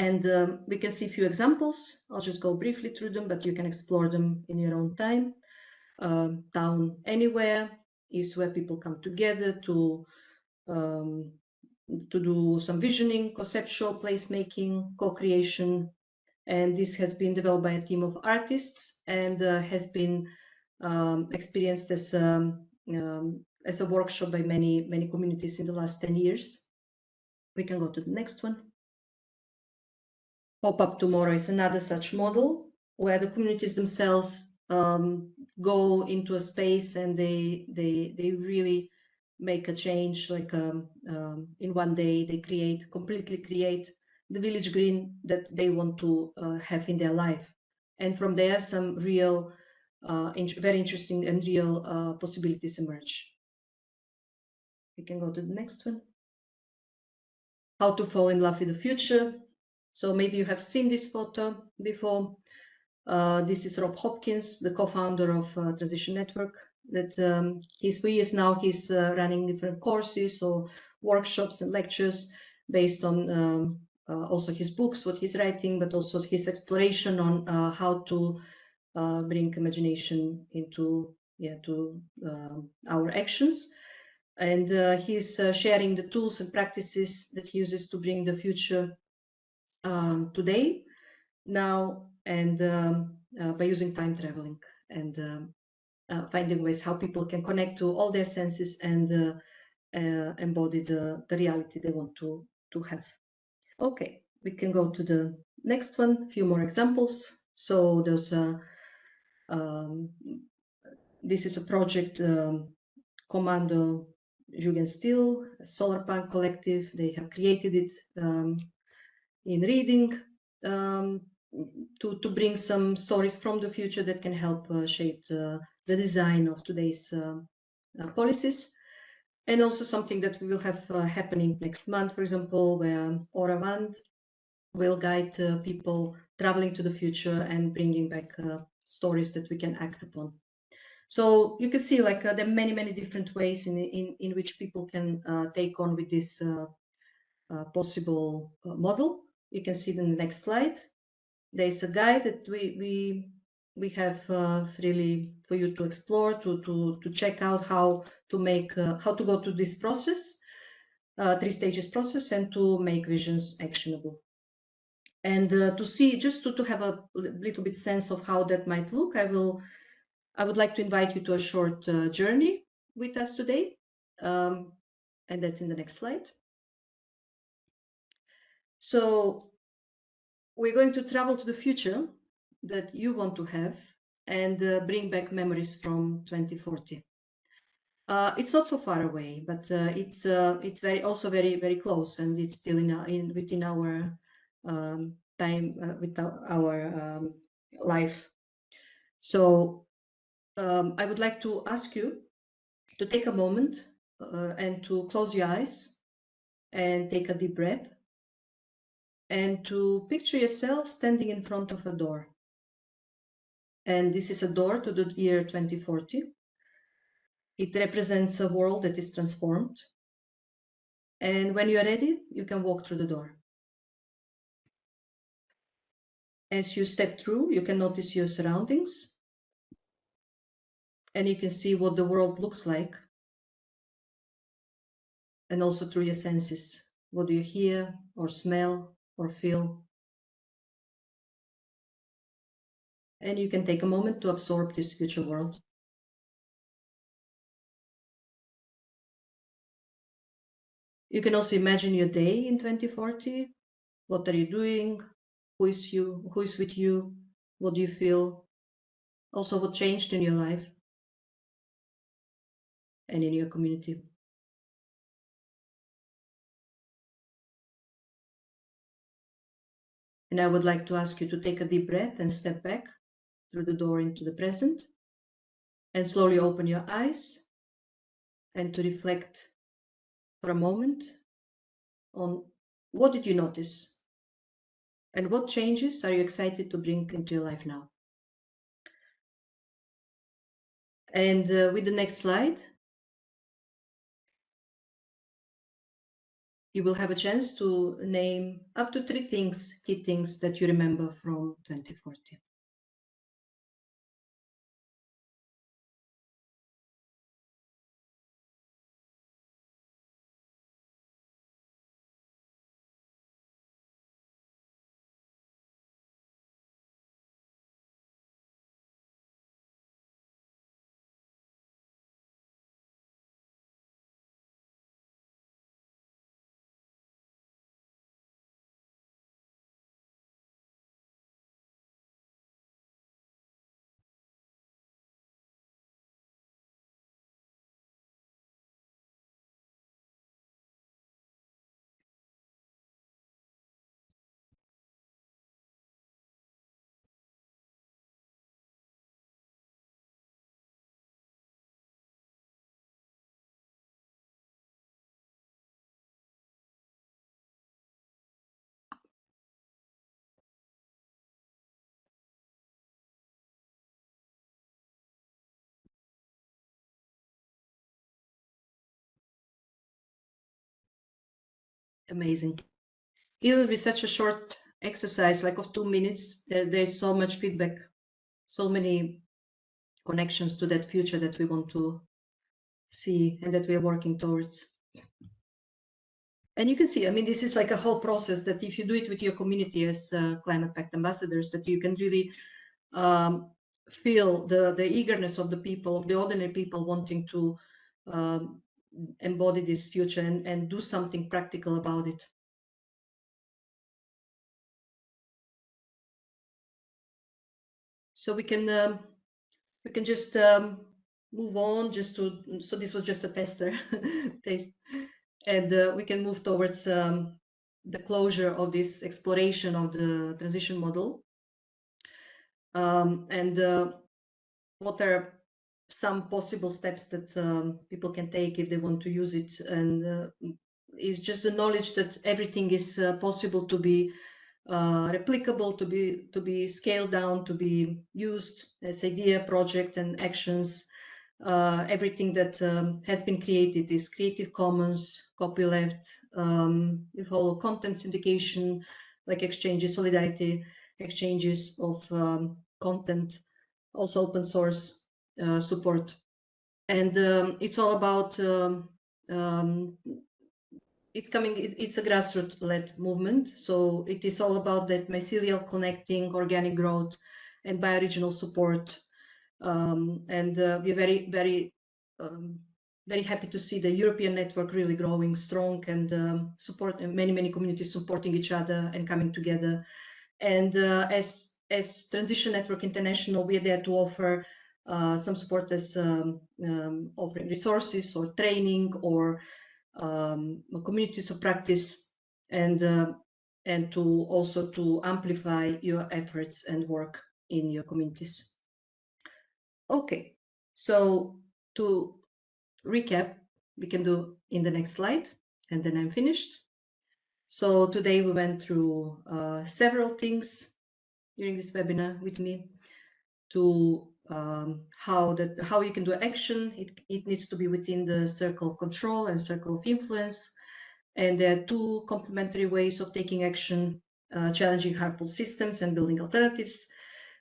And we can see a few examples. I'll just go briefly through them, but you can explore them in your own time. Town Anywhere is where people come together to do some visioning, conceptual placemaking, co-creation. And this has been developed by a team of artists and has been experienced as a workshop by many communities in the last 10 years. We can go to the next one. Pop-up Tomorrow is another such model where the communities themselves go into a space and they really make a change. Like in one day, they completely create the village green that they want to have in their life. And from there, some real, very interesting and real possibilities emerge. We can go to the next one. How to fall in love with the future. So maybe you have seen this photo before. This is Rob Hopkins, the co-founder of Transition Network. That for years now, he's running different courses or workshops and lectures based on also his books, what he's writing, but also his exploration on how to bring imagination into our actions. And he's sharing the tools and practices that he uses to bring the future today, now, and by using time traveling and finding ways how people can connect to all their senses and embody the reality they want to have. Okay, we can go to the next one, a few more examples. So there's this is a project, Commando Jugendstil, a solar punk collective. They have created it in reading to bring some stories from the future that can help shape the design of today's policies. And also something that we will have happening next month, for example, where Oravand will guide people traveling to the future and bringing back stories that we can act upon. So you can see like there are many different ways in which people can take on with this possible model. You can see it in the next slide. There's a guide that we have really for you to explore, to check out how to go through this process, 3 stages process, and to make visions actionable. And to see, just to have a little bit sense of how that might look, I would like to invite you to a short journey with us today. And that's in the next slide. So we're going to travel to the future that you want to have and bring back memories from 2040. It's not so far away, but it's also very close, and it's still within our time, with our life. So I would like to ask you to take a moment and to close your eyes and take a deep breath, and to picture yourself standing in front of a door. And this is a door to the year 2040. It represents a world that is transformed. And when you're ready, you can walk through the door. As you step through, you can notice your surroundings, and you can see what the world looks like, and also through your senses. What do you hear or smell or feel? And you can take a moment to absorb this future world. You can also imagine your day in 2040. What are you doing? Who is with you? What do you feel? Also, what changed in your life and in your community? And I would like to ask you to take a deep breath and step back through the door into the present, and slowly open your eyes and to reflect for a moment on what did you notice and what changes are you excited to bring into your life now. And with the next slide, you will have a chance to name up to 3 things, key things that you remember from 2040. Amazing. It will be such a short exercise, like of 2 minutes. There's so much feedback, so many connections to that future that we want to see and that we are working towards. And you can see, I mean, this is like a whole process that if you do it with your community as Climate Pact ambassadors, that you can really feel the eagerness of the people, of the ordinary people wanting to embody this future and do something practical about it. So we can just move on just to, so this was just a tester taste, and we can move towards the closure of this exploration of the transition model. And what are some possible steps that people can take if they want to use it, and is just the knowledge that everything is possible to be replicable, to be scaled down, to be used as idea, project, and actions. Everything that has been created is Creative Commons, copyleft, you follow content syndication, like exchanges, solidarity exchanges of content, also open source support. And it's all about it's a grassroots-led movement. So it is all about that mycelial connecting, organic growth, and bioregional support. And we're very happy to see the European network really growing strong and support many communities supporting each other and coming together. And as Transition Network International, we are there to offer some support as offering resources or training or communities of practice, and to also to amplify your efforts and work in your communities. Okay, so to recap, we can do in the next slide, and then I'm finished. So today we went through several things during this webinar with me to how you can do action. It needs to be within the circle of control and circle of influence. And there are 2 complementary ways of taking action, challenging harmful systems and building alternatives.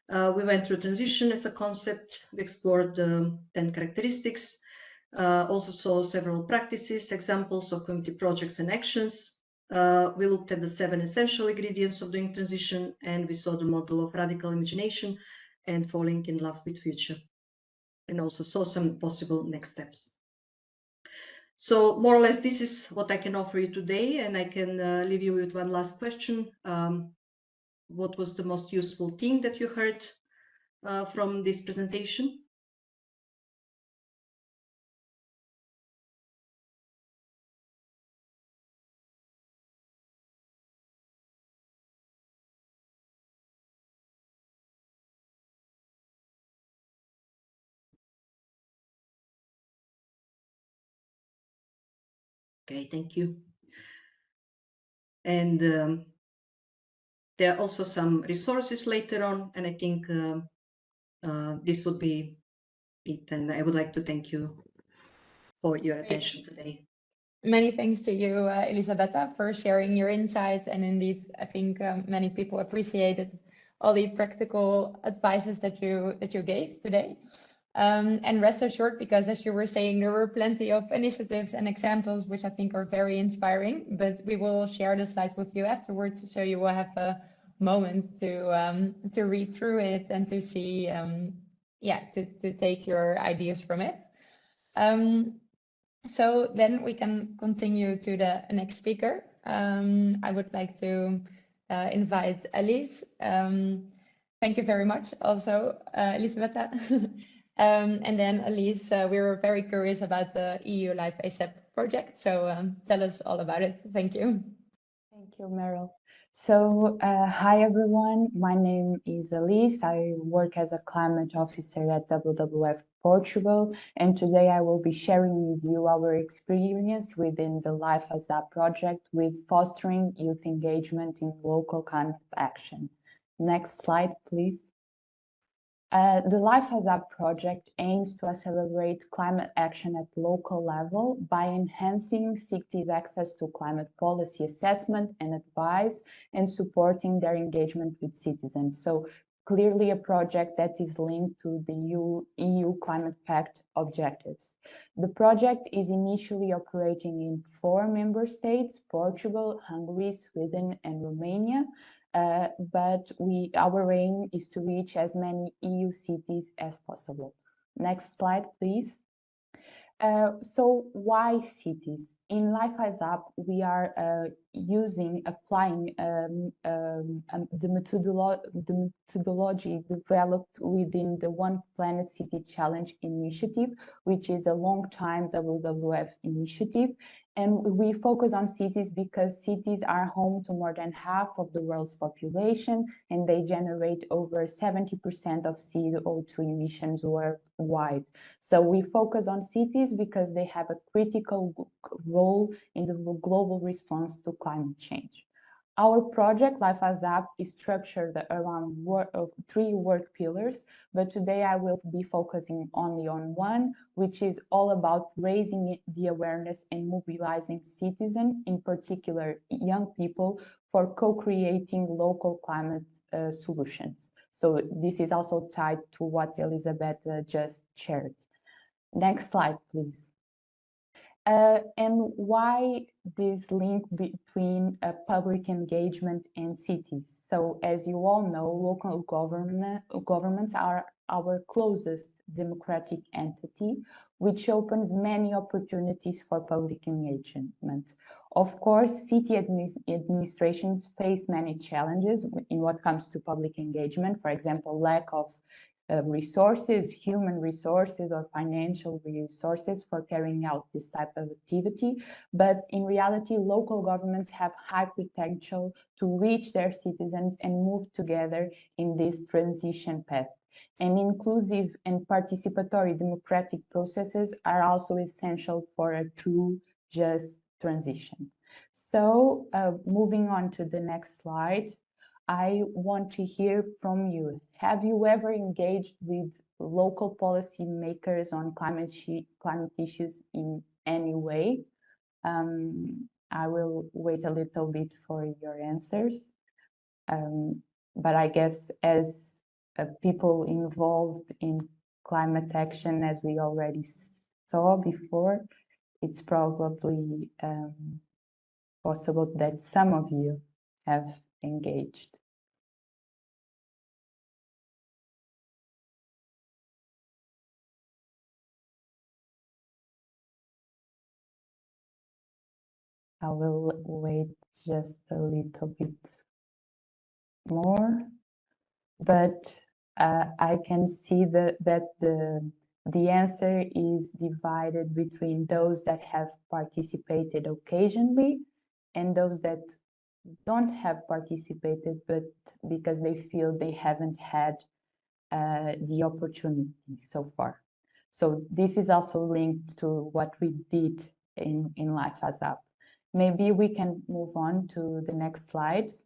We went through transition as a concept. We explored 10 characteristics, also saw several practices, examples of community projects and actions. We looked at the 7 essential ingredients of doing transition, and we saw the model of radical imagination and falling in love with future, and also saw some possible next steps. So more or less, this is what I can offer you today, and I can leave you with one last question. What was the most useful thing that you heard from this presentation? Okay, thank you. And there are also some resources later on, and I think this would be it. And I would like to thank you for your attention today. Many thanks to you, Elizabeta, for sharing your insights. And indeed, I think many people appreciated all the practical advices that you gave today. And rest assured, because as you were saying, there were plenty of initiatives and examples which I think are very inspiring. But we will share the slides with you afterwards, so you will have a moment to read through it and to see, yeah, to take your ideas from it. So then we can continue to the next speaker. I would like to invite Elise. Thank you very much also, Elisabetta. And then Elise, we were very curious about the EU Life ASAP project. So tell us all about it. Thank you. Thank you, Meryl. So, hi everyone. My name is Elise. I work as a climate officer at WWF Portugal, and today I will be sharing with you our experience within the Life as Up project with fostering youth engagement in local climate action. Next slide, please. The Life as Up project aims to accelerate climate action at local level by enhancing cities' access to climate policy assessment and advice and supporting their engagement with citizens. So clearly a project that is linked to the EU Climate Pact objectives. The project is initially operating in 4 member states, Portugal, Hungary, Sweden, and Romania. But our aim is to reach as many EU cities as possible. Next slide, please. So why cities? In Life as Up, we are applying the methodology developed within the One Planet City Challenge initiative, which is a long-time WWF initiative. And we focus on cities because cities are home to more than half of the world's population, and they generate over 70% of CO2 emissions worldwide. So we focus on cities because they have a critical role in the global response to climate change. Our project, Life as Up, is structured around 3 work pillars, but today I will be focusing only on one, which is all about raising the awareness and mobilizing citizens, in particular young people, for co-creating local climate solutions. So this is also tied to what Elizabeth just shared. Next slide, please. And why this link between public engagement and cities? So as you all know, local governments are our closest democratic entity, which opens many opportunities for public engagement. Of course, city administrations face many challenges in what comes to public engagement, for example, lack of resources, human resources or financial resources for carrying out this type of activity. But in reality, local governments have high potential to reach their citizens and move together in this transition path. And inclusive and participatory democratic processes are also essential for a true, just transition. So moving on to the next slide. I want to hear from you. Have you ever engaged with local policy makers on climate issues in any way? I will wait a little bit for your answers. But I guess as people involved in climate action, as we already saw before, it's probably possible that some of you have engaged. I will wait just a little bit more, but I can see that the answer is divided between those that have participated occasionally and those that don't have participated, but because they feel they haven't had the opportunity so far. So this is also linked to what we did in Life as Up. Maybe we can move on to the next slides.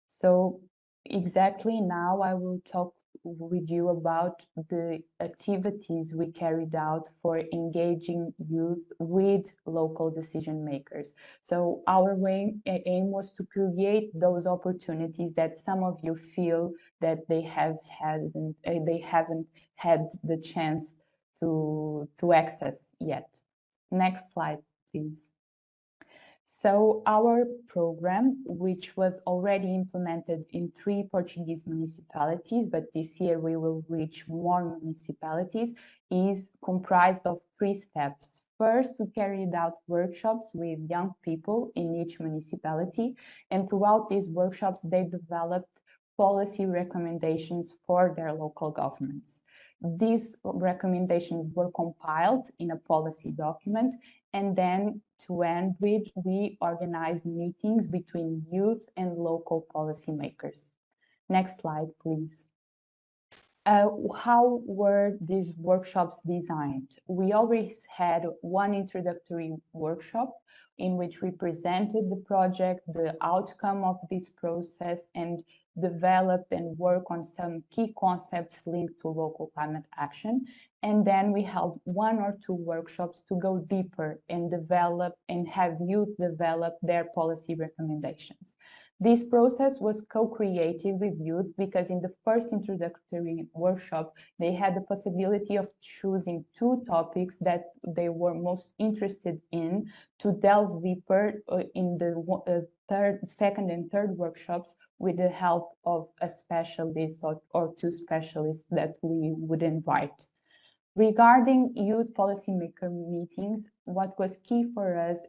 So exactly now I will talk with you about the activities we carried out for engaging youth with local decision makers. So our aim was to create those opportunities that some of you feel that they haven't had the chance to access yet. Next slide, please. So our program, which was already implemented in 3 Portuguese municipalities, but this year we will reach more municipalities, is comprised of 3 steps. First, we carried out workshops with young people in each municipality, and throughout these workshops, they developed policy recommendations for their local governments. These recommendations were compiled in a policy document, and then to end with, we organized meetings between youth and local policymakers. Next slide, please. How were these workshops designed? We always had one introductory workshop in which we presented the project, the outcome of this process, and developed and worked on some key concepts linked to local climate action. And then we held 1 or 2 workshops to go deeper and develop and have youth develop their policy recommendations. This process was co-created with youth because in the first introductory workshop, they had the possibility of choosing 2 topics that they were most interested in to delve deeper in the second and third workshops with the help of a specialist or 2 specialists that we would invite. Regarding youth policymaker meetings, what was key for us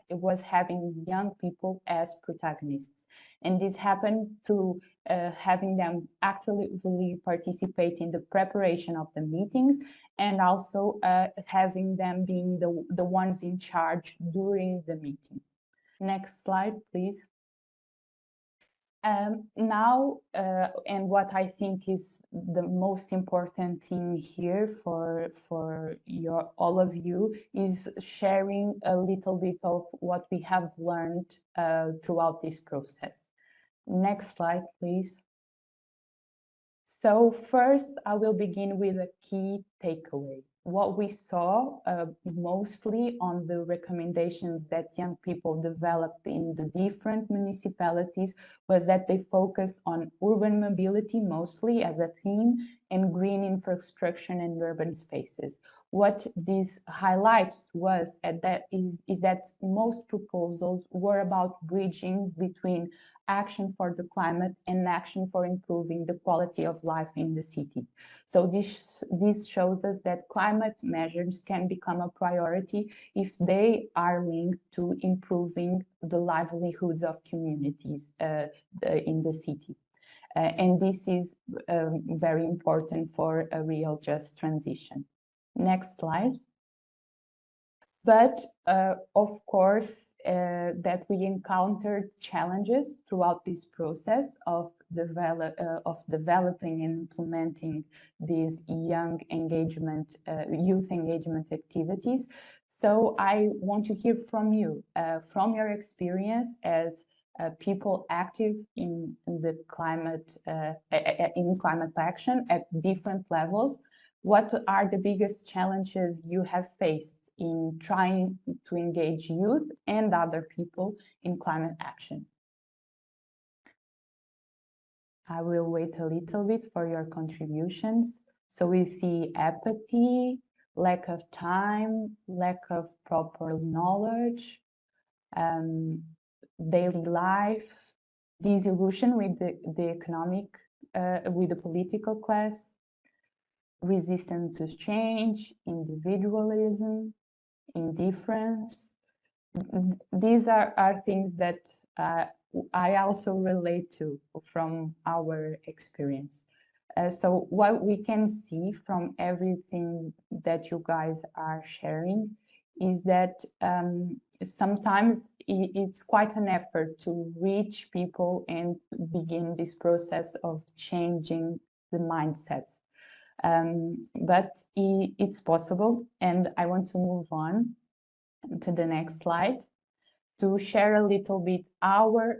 was having young people as protagonists. And this happened through having them actively participate in the preparation of the meetings and also having them being the ones in charge during the meeting. Next slide, please. Now, and what I think is the most important thing here for all of you is sharing a little bit of what we have learned throughout this process. Next slide, please. So first, I will begin with a key takeaway. What we saw mostly on the recommendations that young people developed in the different municipalities was that they focused on urban mobility mostly as a theme and green infrastructure and urban spaces. What this highlights to us is that most proposals were about bridging between action for the climate and action for improving the quality of life in the city. So this shows us that climate measures can become a priority if they are linked to improving the livelihoods of communities in the city. And this is very important for a real just transition. Next slide. But of course, that we encountered challenges throughout this process of developing and implementing these youth engagement activities. So I want to hear from you, from your experience as people active in the climate action at different levels. What are the biggest challenges you have faced in trying to engage youth and other people in climate action? I will wait a little bit for your contributions. So we see apathy, lack of time, lack of proper knowledge, daily life, disillusion with the economic, with the political class, resistance to change, individualism, indifference. These are things that I also relate to from our experience. So what we can see from everything that you guys are sharing is that sometimes it's quite an effort to reach people and begin this process of changing the mindsets. But it's possible, and I want to move on to the next slide to share a little bit our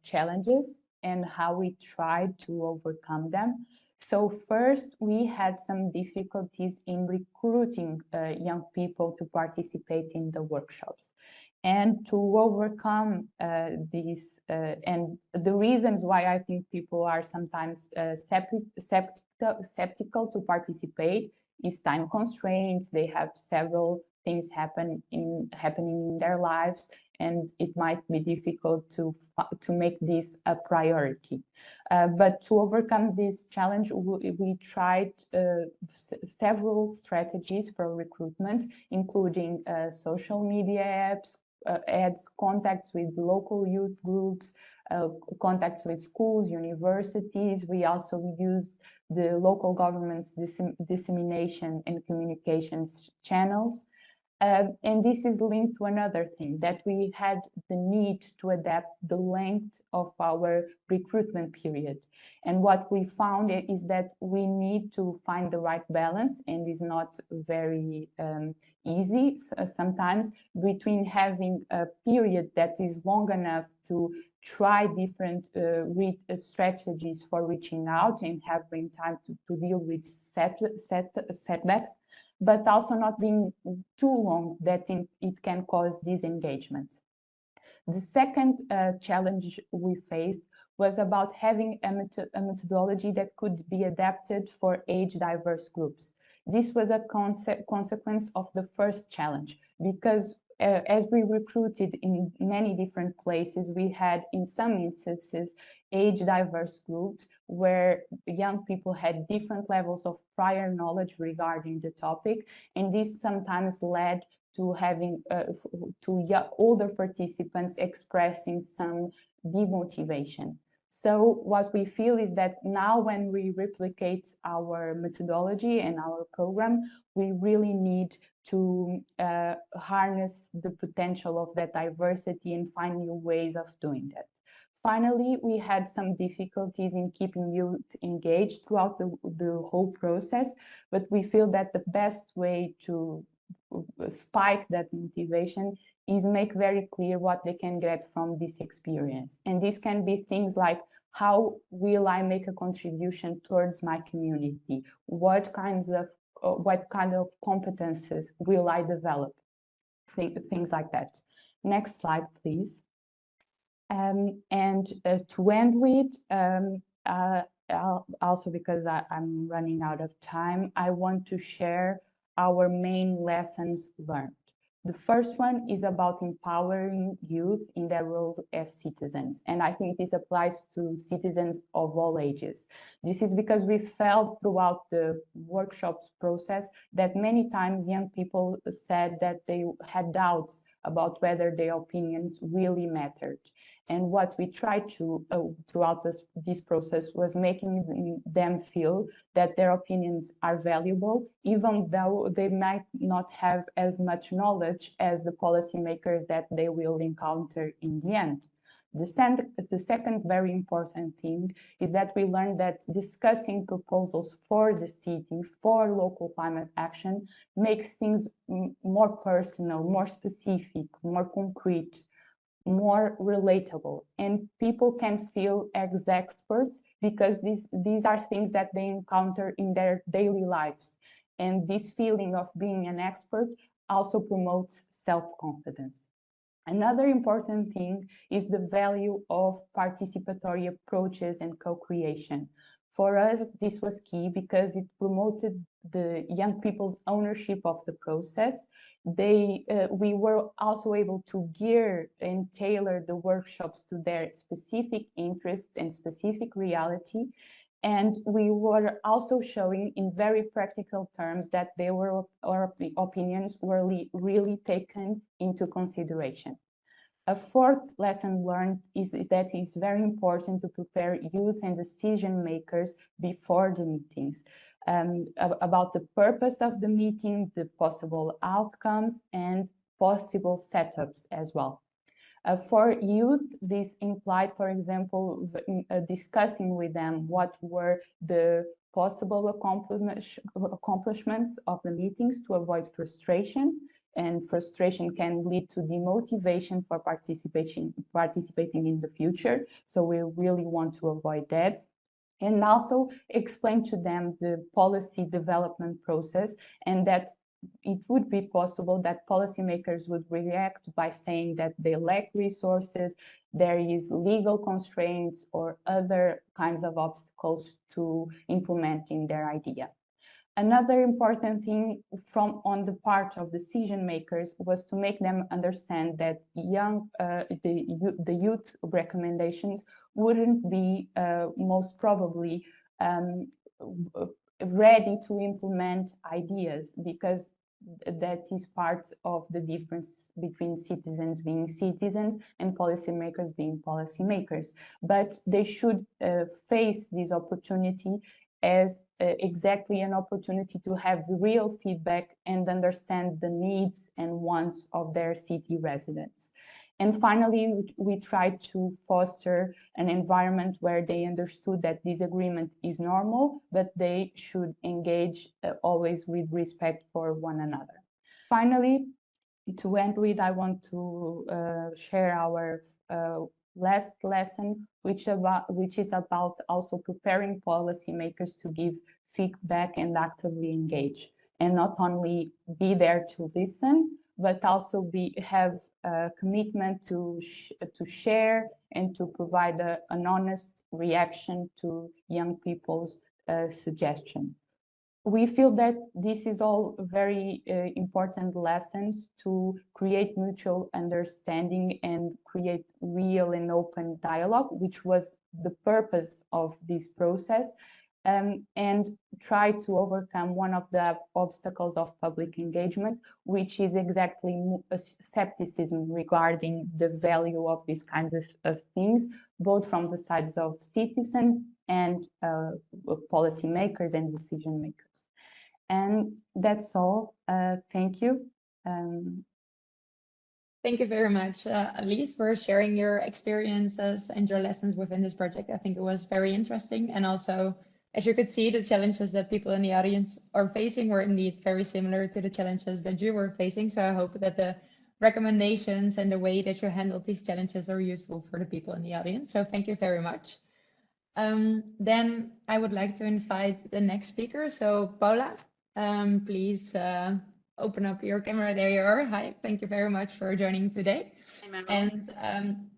challenges and how we tried to overcome them. So first, we had some difficulties in recruiting young people to participate in the workshops. And to overcome these, and the reasons why I think people are sometimes skeptical to participate is time constraints. They have several things happening in their lives, and it might be difficult to make this a priority. But to overcome this challenge, we tried several strategies for recruitment, including social media apps, ads, contacts with local youth groups, contacts with schools, universities. We also used the local government's dissemination and communications channels. And this is linked to another thing, that we had the need to adapt the length of our recruitment period. And what we found is that we need to find the right balance, and it's not very easy sometimes, between having a period that is long enough to try different strategies for reaching out and having time to deal with setbacks, but also not being too long that it can cause disengagement. The second challenge we faced was about having a methodology that could be adapted for age-diverse groups. This was a consequence of the first challenge, because as we recruited in many different places, we had, in some instances, age-diverse groups where young people had different levels of prior knowledge regarding the topic, and this sometimes led to having older participants expressing some demotivation. So what we feel is that now when we replicate our methodology and our program, we really need to harness the potential of that diversity and find new ways of doing that. Finally, we had some difficulties in keeping youth engaged throughout the whole process, but we feel that the best way to spike that motivation is make very clear what they can get from this experience. And this can be things like, how will I make a contribution towards my community? What kind of competences will I develop? Things like that. Next slide, please. To end with, also because I'm running out of time, I want to share our main lessons learned. The first one is about empowering youth in their role as citizens. And I think this applies to citizens of all ages. This is because we felt throughout the workshops process that many times young people said that they had doubts about whether their opinions really mattered. And what we tried to, throughout this process, was making them feel that their opinions are valuable, even though they might not have as much knowledge as the policymakers that they will encounter in the end. The second very important thing is that we learned that discussing proposals for the city, for local climate action, makes things more personal, more specific, more concrete, more relatable, and people can feel as experts because these are things that they encounter in their daily lives. And this feeling of being an expert also promotes self-confidence. Another important thing is the value of participatory approaches and co-creation. For us, this was key because it promoted the young people's ownership of the process. We were also able to gear and tailor the workshops to their specific interests and specific reality. And we were also showing in very practical terms that our opinions were really taken into consideration. A fourth lesson learned is that it's very important to prepare youth and decision makers before the meetings, about the purpose of the meeting, the possible outcomes, and possible setups as well. For youth, this implied, for example, discussing with them what were the possible accomplishments of the meetings to avoid frustration, and frustration can lead to demotivation for participating in the future. So we really want to avoid that. and also explain to them the policy development process, and that it would be possible that policymakers would react by saying that they lack resources, there is legal constraints or other kinds of obstacles to implementing their idea. Another important thing on the part of decision makers was to make them understand that the youth recommendations wouldn't be most probably ready to implement ideas, because that is part of the difference between citizens being citizens and policymakers being policymakers. But they should face this opportunity as exactly an opportunity to have real feedback and understand the needs and wants of their city residents. And finally, we tried to foster an environment where they understood that disagreement is normal, but they should engage always with respect for one another. Finally, to end with, I want to share our last lesson, which is about also preparing policymakers to give feedback and actively engage, and not only be there to listen, but also have a commitment to share and to provide an honest reaction to young people's suggestions. We feel that this is all very important lessons to create mutual understanding and create real and open dialogue, which was the purpose of this process, and try to overcome one of the obstacles of public engagement, which is exactly skepticism regarding the value of these kinds of things, both from the sides of citizens and policymakers and decision makers. And that's all. Thank you. Thank you very much, Elise, for sharing your experiences and your lessons within this project. I think it was very interesting. And also, as you could see, the challenges that people in the audience are facing were indeed very similar to the challenges that you were facing. So I hope that the recommendations and the way that you handled these challenges are useful for the people in the audience. So thank you very much. Then I would like to invite the next speaker. So Paula, please open up your camera. There you are. Hi, thank you very much for joining today. And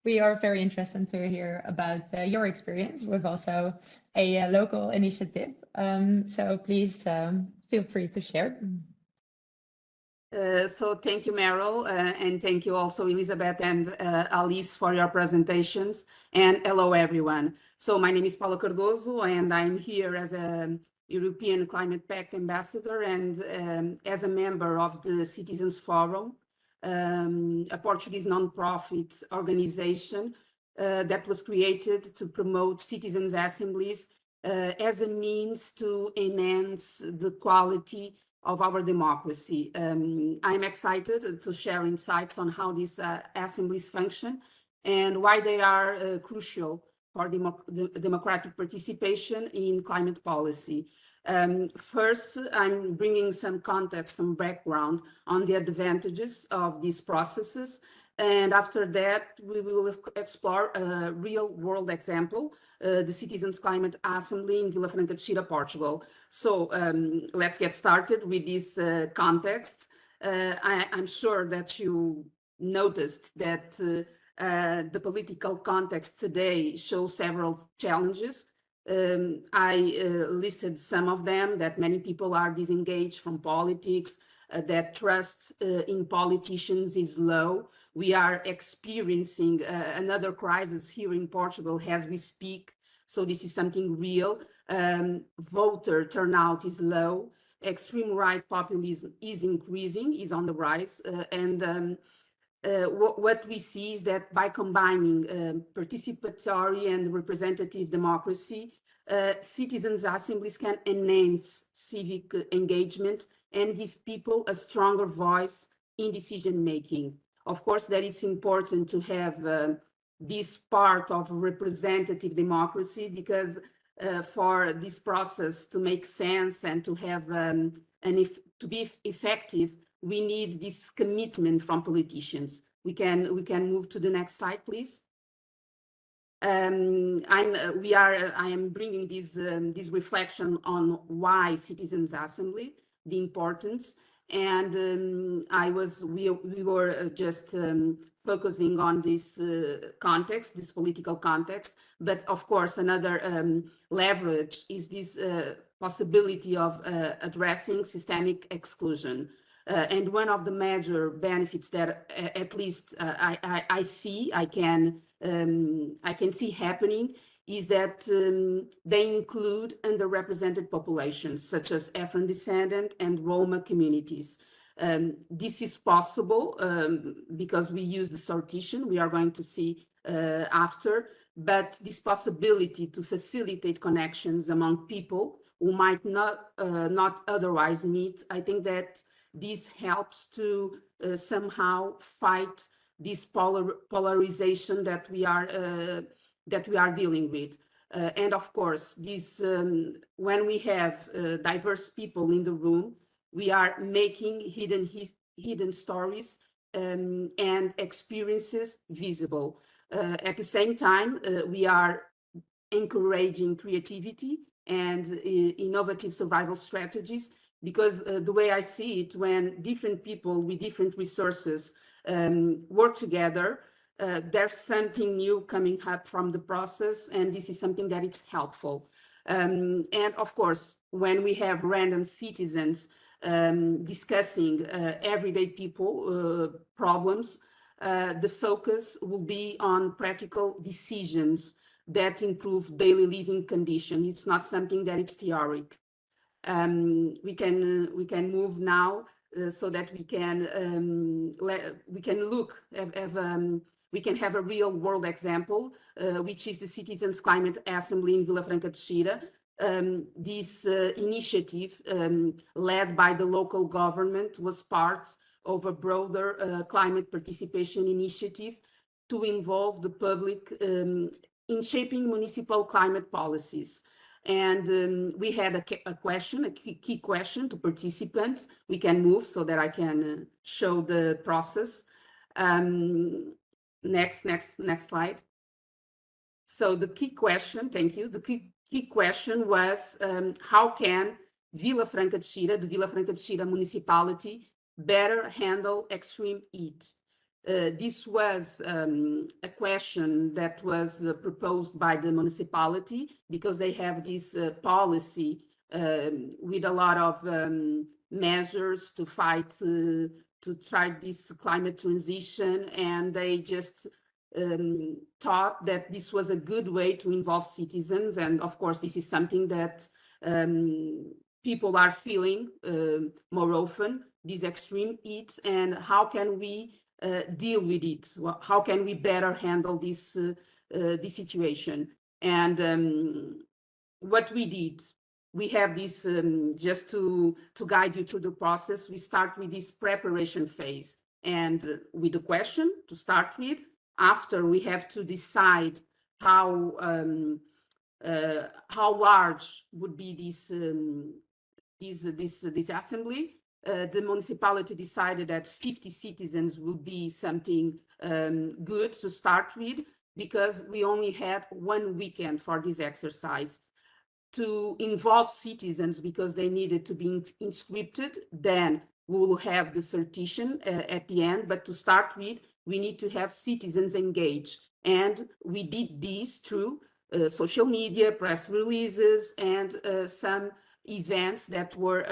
we are very interested to hear about your experience with also a local initiative. So please feel free to share. So thank you, Meryl, and thank you also, Elizabeth and Alice, for your presentations. And hello, everyone. So my name is Paula Cardoso, and I'm here as a European Climate Pact ambassador and as a member of the Citizens Forum, a Portuguese non-profit organization that was created to promote citizens' assemblies as a means to enhance the quality of our democracy. I'm excited to share insights on how these assemblies function and why they are crucial for democratic participation in climate policy. First, I'm bringing some context, some background on the advantages of these processes. And after that, we will explore a real-world example, the Citizens Climate Assembly in Vila Franca de Xira, Portugal. So let's get started with this context. I'm sure that you noticed that the political context today shows several challenges. I listed some of them, that many people are disengaged from politics, that trust in politicians is low. We are experiencing another crisis here in Portugal as we speak. So this is something real. Voter turnout is low. Extreme right populism is increasing, is on the rise. What we see is that by combining participatory and representative democracy, citizens' assemblies can enhance civic engagement and give people a stronger voice in decision making. Of course, that it's important to have this part of representative democracy, because for this process to make sense and to have to be effective, we need this commitment from politicians. We can move to the next slide, please. I am bringing this reflection on why Citizens Assembly, the importance, and we were just focusing on this context, this political context. But of course, another leverage is this possibility of addressing systemic exclusion. And one of the major benefits that at least I can see happening is that they include underrepresented populations such as Afro descendant and Roma communities. This is possible because we use the sortition we are going to see after, but this possibility to facilitate connections among people who might not otherwise meet, I think that this helps to somehow fight this polarization that we are dealing with. And of course, this when we have diverse people in the room, we are making hidden stories and experiences visible. At the same time, we are encouraging creativity and innovative survival strategies, because the way I see it, when different people with different resources work together, there's something new coming up from the process, and this is something that is helpful. And of course, when we have random citizens discussing everyday people problems, the focus will be on practical decisions that improve daily living conditions. It's not something that is theoretic. We can move now so that we can look we can have a real world example, which is the Citizens Climate Assembly in Vila Franca de Xira. This initiative led by the local government was part of a broader climate participation initiative to involve the public in shaping municipal climate policies. And we had a key question to participants. We can move so that I can show the process. Next slide. So the key question, thank you. The key question was how can Vila Franca de Xira, the Vila Franca de Xira municipality, better handle extreme heat? This was a question that was proposed by the municipality, because they have this policy with a lot of measures to fight, to try this climate transition, and they just thought that this was a good way to involve citizens. And of course, this is something that people are feeling more often, these extreme heat, and how can we deal with it? How can we better handle this situation? And what we did, we have this, just to guide you through the process, we start with this preparation phase, and with the question to start with. After, we have to decide how large would be this assembly. The municipality decided that 50 citizens would be something good to start with, because we only had 1 weekend for this exercise to involve citizens, because they needed to be inscripted. Then we will have the sortition at the end, but to start with, we need to have citizens engaged. And we did this through social media, press releases, and some events that were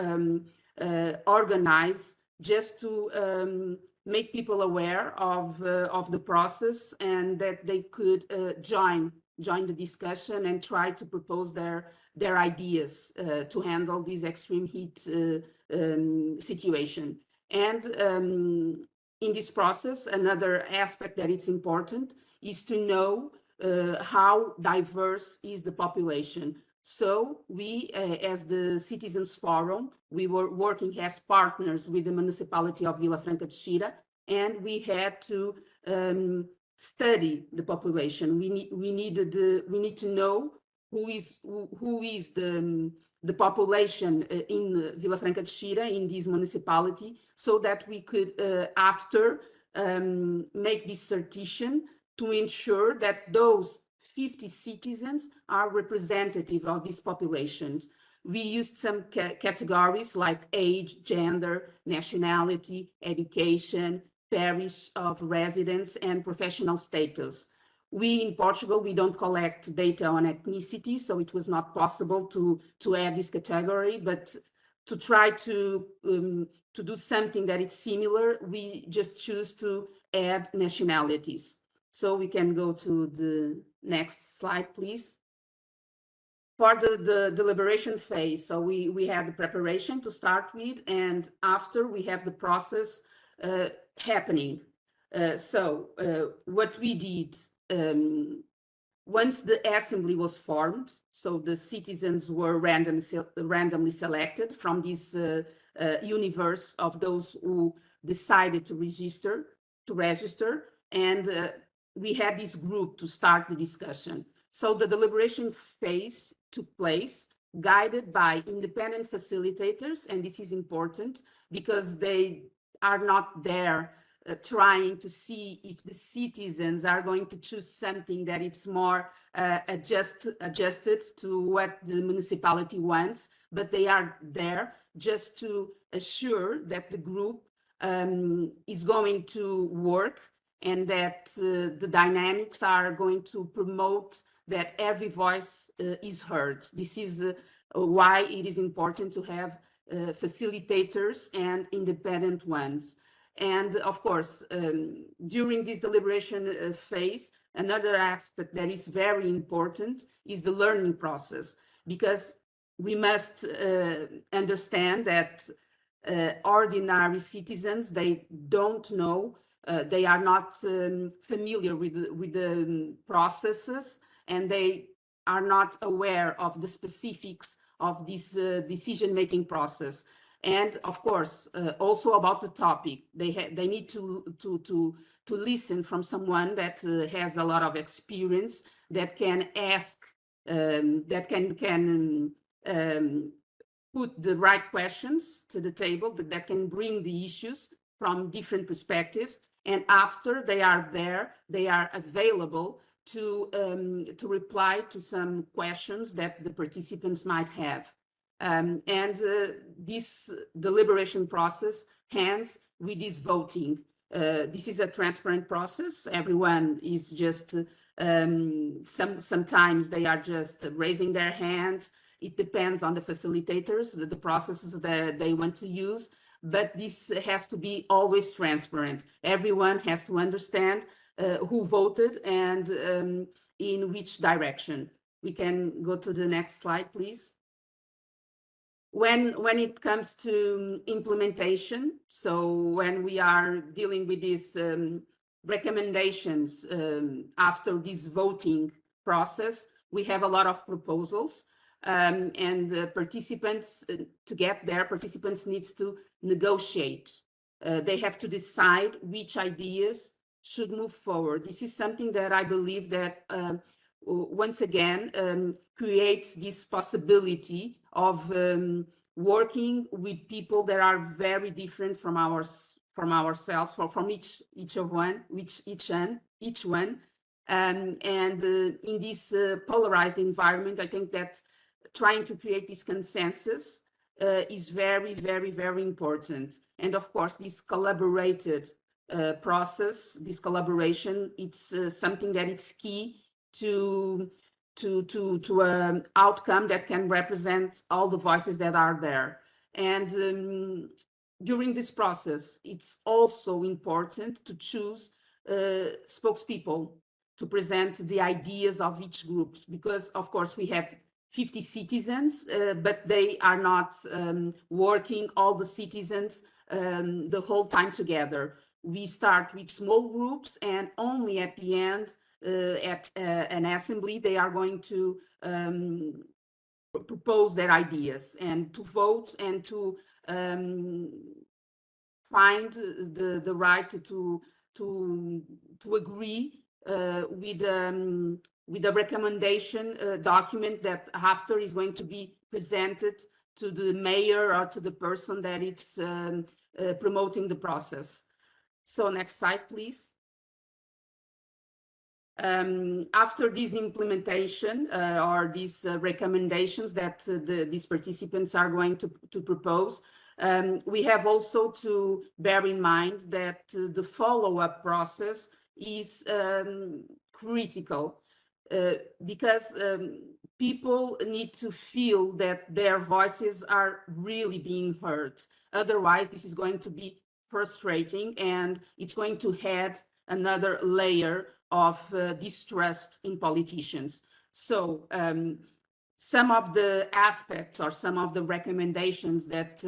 organized just to make people aware of the process, and that they could join the discussion and try to propose their ideas to handle this extreme heat situation. And in this process, another aspect that it's important is to know how diverse is the population. So we, as the Citizens Forum, we were working as partners with the municipality of Vila Franca de Xira, and we had to study the population. We need to know who is the population in Vila Franca de Xira, in this municipality, so that we could after make this sortition to ensure that those 50 citizens are representative of these populations. We used some categories like age, gender, nationality, education, parish of residence, and professional status. We in Portugal, we don't collect data on ethnicity, so it was not possible to add this category, but to try to do something that is similar, we just choose to add nationalities. So we can go to the next slide, please. For the deliberation phase, so we had the preparation to start with, and after we have the process happening. What we did, once the assembly was formed, so the citizens were randomly selected from this universe of those who decided to register, and we had this group to start the discussion. So the deliberation phase took place, guided by independent facilitators, and this is important because they are not there trying to see if the citizens are going to choose something that it's more adjusted to what the municipality wants, but they are there just to assure that the group is going to work and that the dynamics are going to promote that every voice is heard. This is why it is important to have facilitators and independent ones. And of course, during this deliberation phase, another aspect that is very important is the learning process, because we must understand that ordinary citizens, they don't know, they are not familiar with the processes, and they are not aware of the specifics of this decision-making process. And of course, also about the topic, they need to listen from someone that has a lot of experience, that can ask, that can put the right questions to the table, that can bring the issues from different perspectives. And after they are there, they are available to reply to some questions that the participants might have. This deliberation process ends with this voting. This is a transparent process. Everyone is just, sometimes they are just raising their hands. It depends on the facilitators, the processes that they want to use, but this has to be always transparent. Everyone has to understand who voted and in which direction. We can go to the next slide, please. When it comes to implementation, so when we are dealing with these recommendations after this voting process, we have a lot of proposals, and the participants, to get there, participants needs to negotiate. They have to decide which ideas should move forward. This is something that I believe that once again creates this possibility of working with people that are very different from ourselves, or from each one. And in this polarized environment, I think that trying to create this consensus is very, very, very important. And of course, this collaborated process, this collaboration, it's something that it's key to an outcome that can represent all the voices that are there. And during this process, it's also important to choose spokespeople to present the ideas of each group, because of course we have 50 citizens, but they are not working, all the citizens, the whole time together. We start with small groups, and only at the end, at an assembly, they are going to propose their ideas and to vote and to find the right to agree with the recommendation document that after is going to be presented to the mayor or to the person that it's promoting the process. So next slide, please. After this implementation or these recommendations that these participants are going to propose, we have also to bear in mind that the follow-up process is critical because people need to feel that their voices are really being heard. Otherwise, this is going to be frustrating and it's going to add another layer of distrust in politicians. So some of the aspects or some of the recommendations that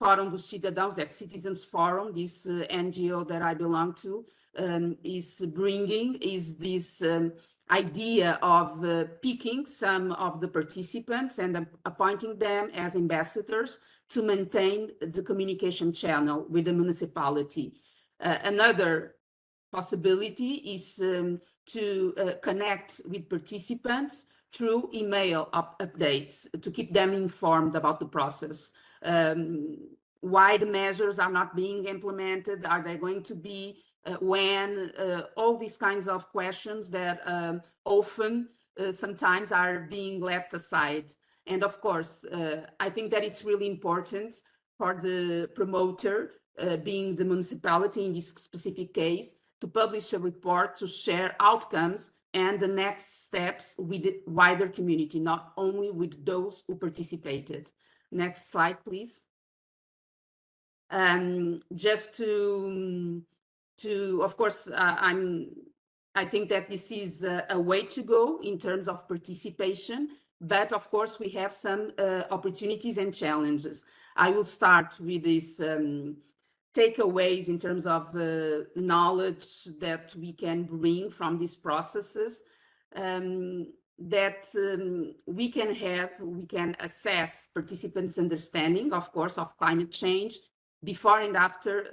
Fórum dos Cidadãos, that Citizens Forum, this NGO that I belong to, is bringing is this idea of picking some of the participants and appointing them as ambassadors to maintain the communication channel with the municipality. Another possibility is to connect with participants through email updates to keep them informed about the process. Why the measures are not being implemented, are they going to be, when, all these kinds of questions that often sometimes are being left aside. And of course, I think that it's really important for the promoter, being the municipality in this specific case, to publish a report to share outcomes and the next steps with the wider community, not only with those who participated. Next slide, please. Just to of course, I think that this is a way to go in terms of participation, but of course we have some opportunities and challenges. I will start with these takeaways in terms of knowledge that we can bring from these processes, that we can assess participants' understanding, of course, of climate change before and after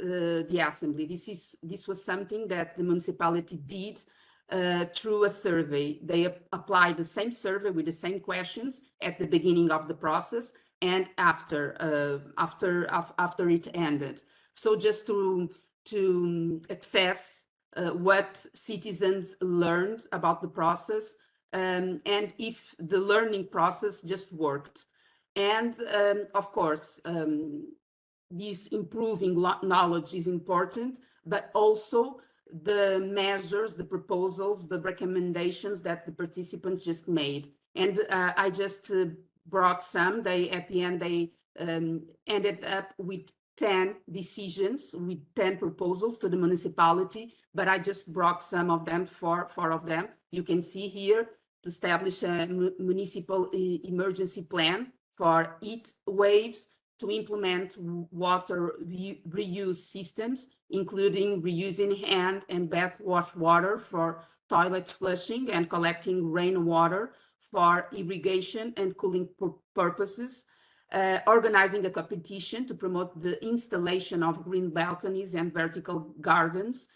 the assembly. This was something that the municipality did through a survey. They applied the same survey with the same questions at the beginning of the process and after it ended. So just to assess what citizens learned about the process and if the learning process just worked. And of course, this improving knowledge is important, but also the measures, the proposals, the recommendations that the participants just made. And I just brought some. At the end, they ended up with 10 decisions, with 10 proposals to the municipality, but I just brought some of them, four of them. You can see here, to establish a municipal emergency plan for heat waves, to implement water reuse systems, including reusing hand and bath wash water for toilet flushing and collecting rainwater for irrigation and cooling purposes, organizing a competition to promote the installation of green balconies and vertical gardens,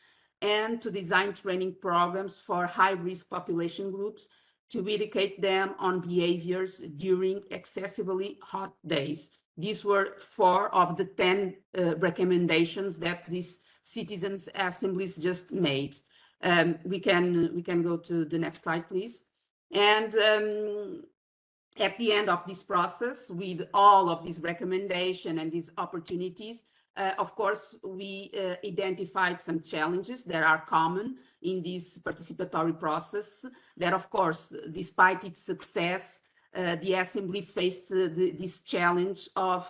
and to design training programs for high-risk population groups to educate them on behaviors during excessively hot days. These were 4 of the 10 recommendations that these citizens' assemblies just made. We can go to the next slide, please. And at the end of this process, with all of these recommendations and these opportunities, of course, we identified some challenges that are common in this participatory process, that of course, despite its success, the Assembly faced this challenge of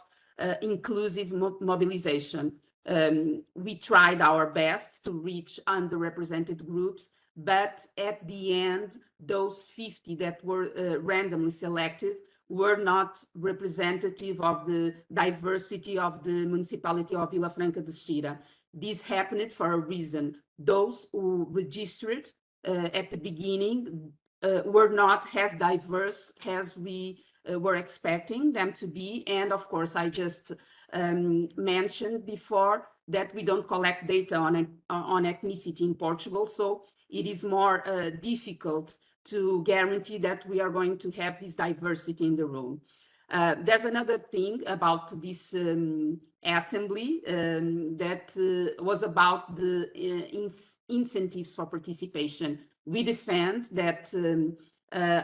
inclusive mobilization. We tried our best to reach underrepresented groups, but at the end, those 50 that were randomly selected were not representative of the diversity of the municipality of Vila Franca de Xira. This happened for a reason. Those who registered at the beginning were not as diverse as we were expecting them to be. And of course, I just mentioned before that we don't collect data on ethnicity in Portugal. So it is more difficult to guarantee that we are going to have this diversity in the room. There's another thing about this assembly that was about the incentives for participation. We defend that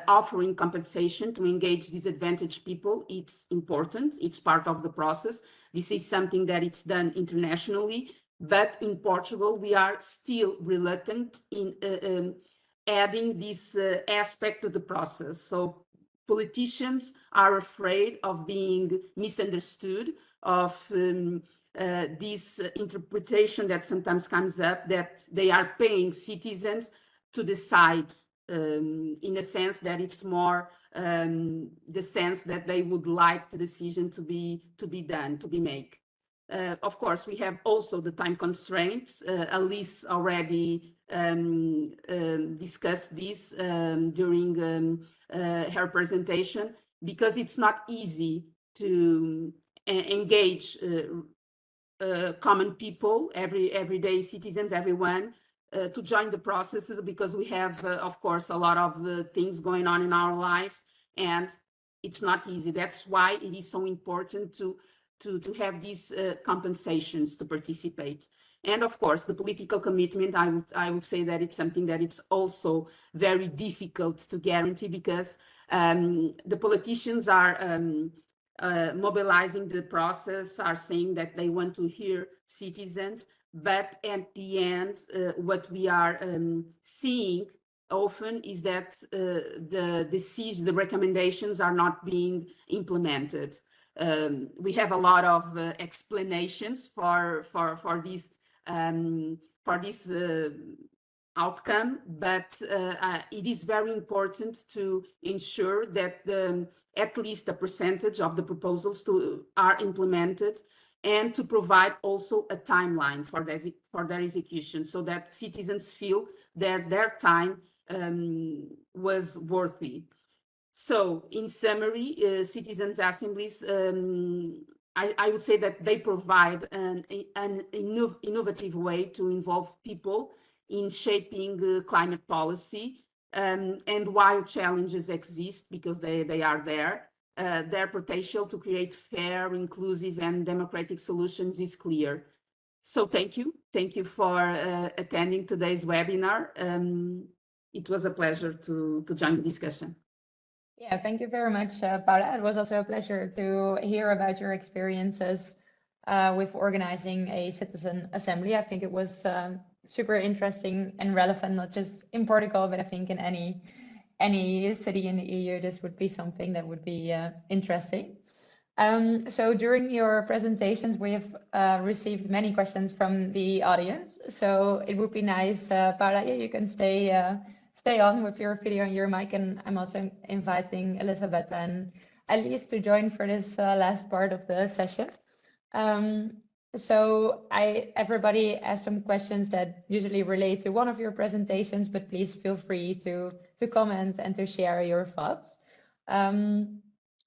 offering compensation to engage disadvantaged people, it's important, it's part of the process. This is something that it's done internationally, but in Portugal, we are still reluctant in adding this aspect to the process. So politicians are afraid of being misunderstood, of this interpretation that sometimes comes up that they are paying citizens to decide, in a sense that it's more the sense that they would like the decision to be done, to be made. Of course, we have also the time constraints. Alice already discussed this during her presentation, because it's not easy to engage common people, everyday citizens, everyone, to join the processes, because we have, of course, a lot of things going on in our lives, and it's not easy. That's why it is so important to have these compensations to participate. And of course, the political commitment, I would say that it's something that it's also very difficult to guarantee, because the politicians are mobilizing the process, are saying that they want to hear citizens, but at the end, what we are seeing often is that the recommendations are not being implemented. We have a lot of explanations for this outcome, but it is very important to ensure that at least a percentage of the proposals are implemented, and to provide also a timeline for their execution, so that citizens feel that their time was worthy. So in summary, citizens' assemblies, I would say that they provide an innovative way to involve people in shaping climate policy, and while challenges exist, because they are there, their potential to create fair, inclusive, and democratic solutions is clear. So thank you for attending today's webinar. It was a pleasure to join the discussion. Yeah, thank you very much, Paula. It was also a pleasure to hear about your experiences with organizing a citizen assembly. I think it was super interesting and relevant, not just in Portugal, but I think in any city in the EU, this would be something that would be interesting. So during your presentations, we have received many questions from the audience. So it would be nice, Paula, you can stay on with your video and your mic, and I'm also inviting Elizabeta and Alice to join for this last part of the session. So everybody asked some questions that usually relate to one of your presentations, but please feel free to comment and to share your thoughts.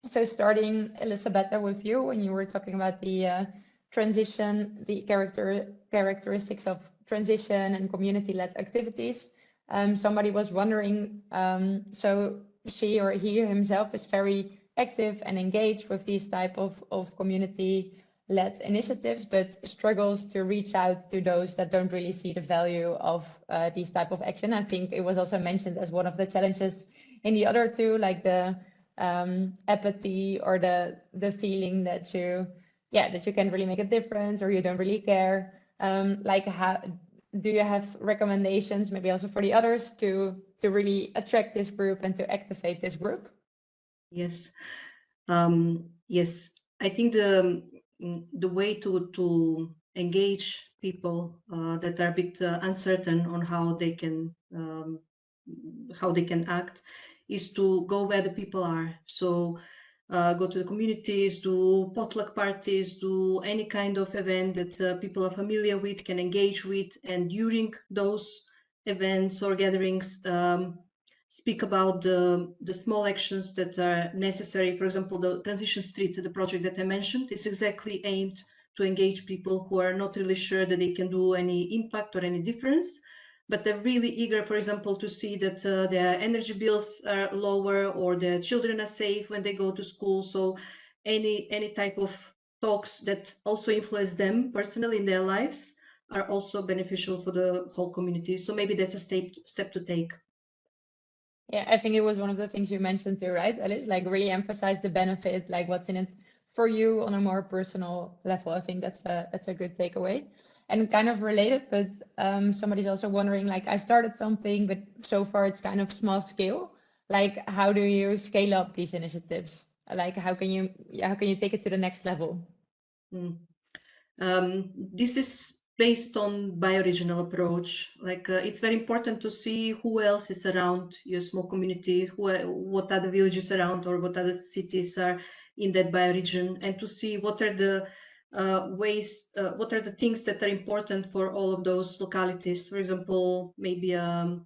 So starting, Elizabeta, with you, when you were talking about the transition, the characteristics of transition and community-led activities. Somebody was wondering, so she or he himself is very active and engaged with these type of community-led initiatives, but struggles to reach out to those that don't really see the value of these type of action. I think it was also mentioned as one of the challenges in the other two, like the apathy or the feeling that you can't really make a difference, or you don't really care. Like, how do you have recommendations, maybe also for the others, to really attract this group and to activate this group? Yes, yes. I think the way to engage people that are a bit uncertain on how they can act is to go where the people are. So go to the communities, do potluck parties, do any kind of event that people are familiar with, can engage with, and during those events or gatherings, speak about the small actions that are necessary. For example, the Transition Street, the project that I mentioned, is exactly aimed to engage people who are not really sure that they can do any impact or any difference, but they're really eager, for example, to see that their energy bills are lower or their children are safe when they go to school. So any type of talks that also influence them personally in their lives are also beneficial for the whole community. So maybe that's a step to take. Yeah, I think it was one of the things you mentioned too, right, Alice? Like really emphasize the benefit, like what's in it for you on a more personal level. I think that's a good takeaway. And kind of related, but somebody's also wondering, like I started something, but so far it's kind of small scale. Like how do you scale up these initiatives? Like how can you take it to the next level? This is based on bioregional approach. Like it's very important to see who else is around your small community, what other villages around or what other cities are in that bioregion, and to see what are the ways, what are the things that are important for all of those localities. For example, maybe a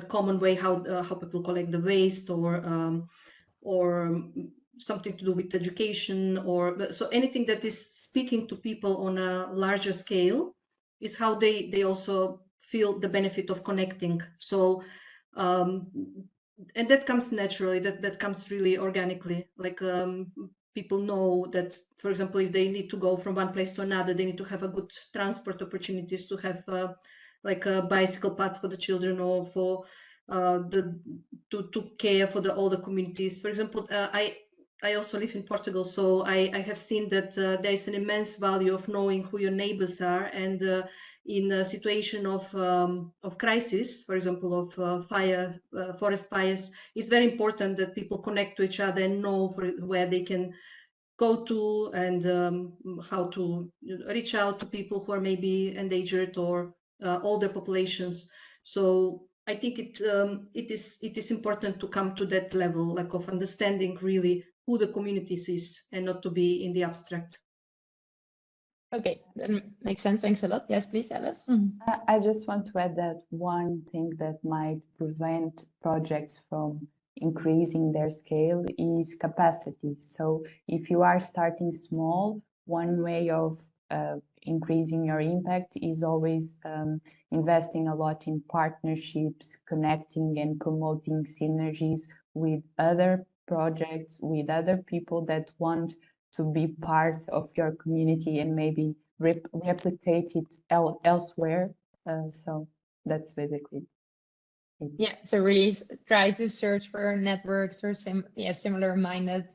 common way how people collect the waste, or something to do with education, or so anything that is speaking to people on a larger scale is how they also feel the benefit of connecting. So and that comes naturally, that comes really organically. Like people know that, for example, if they need to go from one place to another, they need to have a good transport opportunities, to have like bicycle paths for the children, or for to care for the older communities. For example, I also live in Portugal, so I have seen that there is an immense value of knowing who your neighbors are, and in a situation of crisis, for example, of forest fires, it's very important that people connect to each other and know where they can go to, and how to reach out to people who are maybe endangered, or older populations. So I think it is important to come to that level, like of understanding really who the communities is, and not to be in the abstract. Okay, that makes sense. Thanks a lot. Yes, please, Alice. I just want to add that one thing that might prevent projects from increasing their scale is capacity. So if you are starting small, one way of increasing your impact is always investing a lot in partnerships, connecting and promoting synergies with other projects, with other people that want to be part of your community and maybe replicate it elsewhere. So that's basically it. Yeah, so really try to search for networks or similar-minded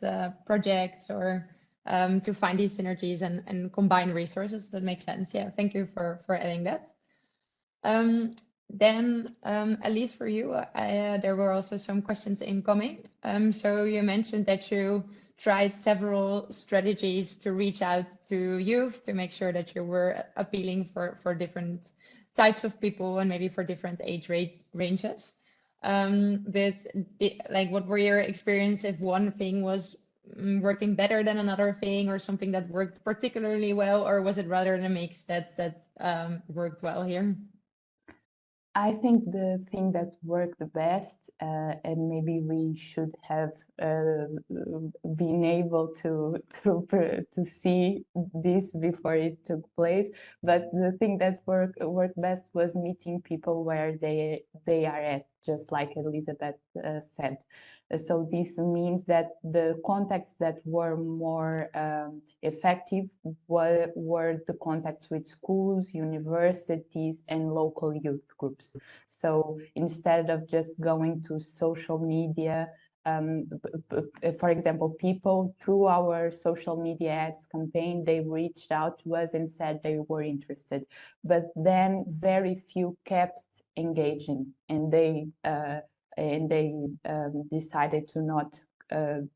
projects, or to find these synergies and combine resources. That makes sense. Yeah, thank you for adding that. Then, at least for you, there were also some questions incoming. So you mentioned that you tried several strategies to reach out to youth, to make sure that you were appealing for different types of people and maybe for different age ranges. But like, what were your experience if one thing was working better than another thing, or something that worked particularly well, or was it rather a mix that worked well here? I think the thing that worked the best, and maybe we should have been able to see this before it took place, but the thing that worked best was meeting people where they are at, just like Elizabeth said. So this means that the contacts that were more effective were the contacts with schools, universities, and local youth groups. So instead of just going to social media, for example, people through our social media ads campaign, they reached out to us and said they were interested, but then very few kept engaging, and they decided to not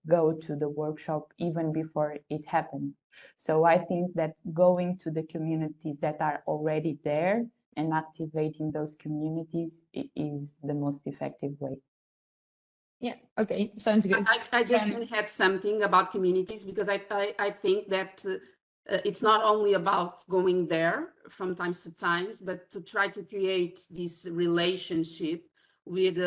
go to the workshop even before it happened. So I think that going to the communities that are already there and activating those communities is the most effective way. Yeah, okay, sounds good. I just had something about communities, because I think that it's not only about going there from time to time, but to try to create this relationship with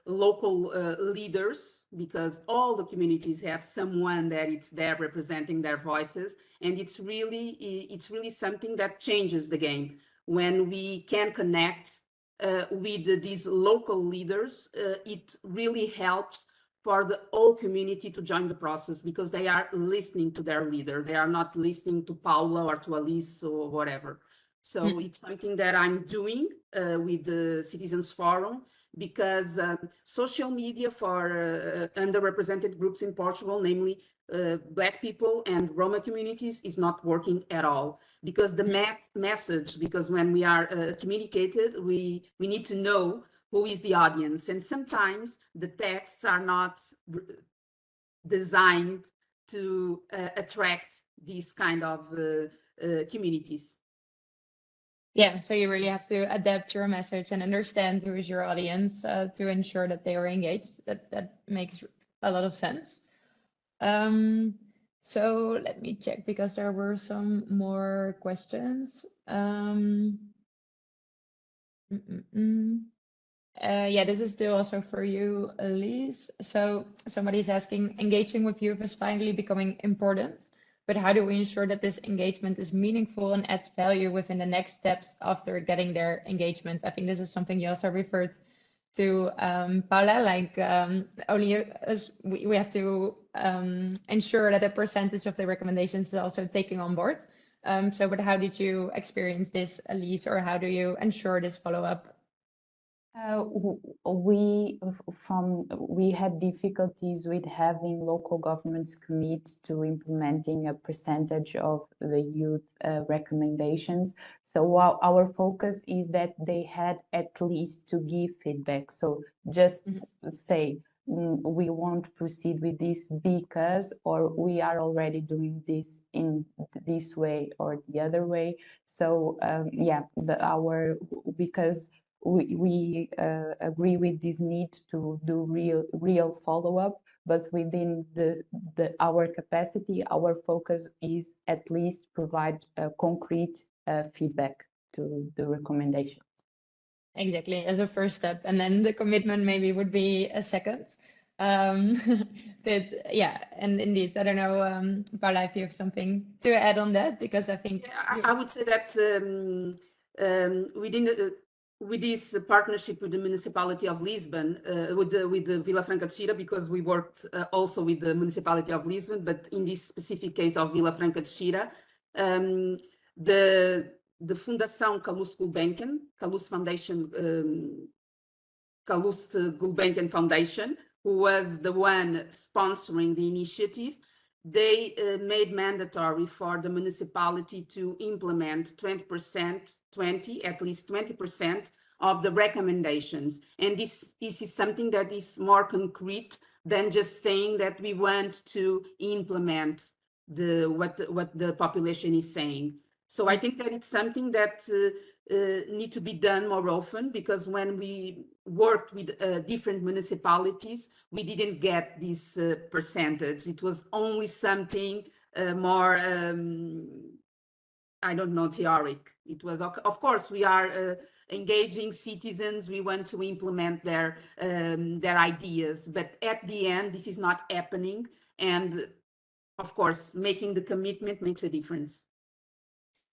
local leaders, because all the communities have someone that it's there representing their voices, and it's really something that changes the game when we can connect with these local leaders. It really helps for the whole community to join the process, because they are listening to their leader. They are not listening to Paula or to Alice or whatever. So it's something that I'm doing with the Citizens Forum, because social media for underrepresented groups in Portugal, namely Black people and Roma communities, is not working at all. Because the message, because when we are communicated, we need to know who is the audience. And sometimes the texts are not designed to attract these kind of communities. Yeah, so you really have to adapt your message and understand who is your audience to ensure that they are engaged. That makes a lot of sense. So let me check, because there were some more questions. Yeah, this is still also for you, Elise. So somebody's asking, engaging with youth is finally becoming important, but how do we ensure that this engagement is meaningful and adds value within the next steps after getting their engagement? I think this is something you also referred to, Paula, like only we have to ensure that a percentage of the recommendations is also taken on board. But how did you experience this, Elise, or how do you ensure this follow-up? We had difficulties with having local governments commit to implementing a percentage of the youth recommendations. So our focus is that they had at least to give feedback. So just say, we won't proceed with this because, or we are already doing this in this way or the other way. So yeah, because we agree with this need to do real follow-up, but within our capacity, our focus is at least provide concrete feedback to the recommendation. Exactly, as a first step, and then the commitment maybe would be a second. But yeah, and indeed, I don't know, Paula, if you have something to add on that, because I think I would say that with this partnership with the municipality of Lisbon, with the Vila Franca de Xira, because we worked also with the municipality of Lisbon, but in this specific case of Vila Franca de Xira, the Fundação Calouste Gulbenkian Foundation, who was the one sponsoring the initiative, they made mandatory for the municipality to implement 20%, at least 20% of the recommendations. And this is something that is more concrete than just saying that we want to implement what the population is saying. So I think that it's something that need to be done more often, because when we worked with different municipalities, we didn't get this percentage. It was only something more, I don't know, theoric. It was, of course, we are engaging citizens. We want to implement their ideas, but at the end, this is not happening. And of course, making the commitment makes a difference.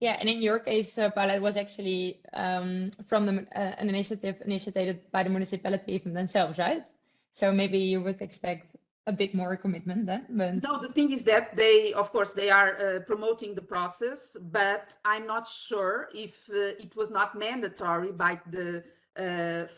Yeah, and in your case, Paula, it was actually from an initiative initiated by the municipality even themselves, right? So maybe you would expect a bit more commitment then. But... No, the thing is that they, of course, they are promoting the process, but I'm not sure if it was not mandatory by the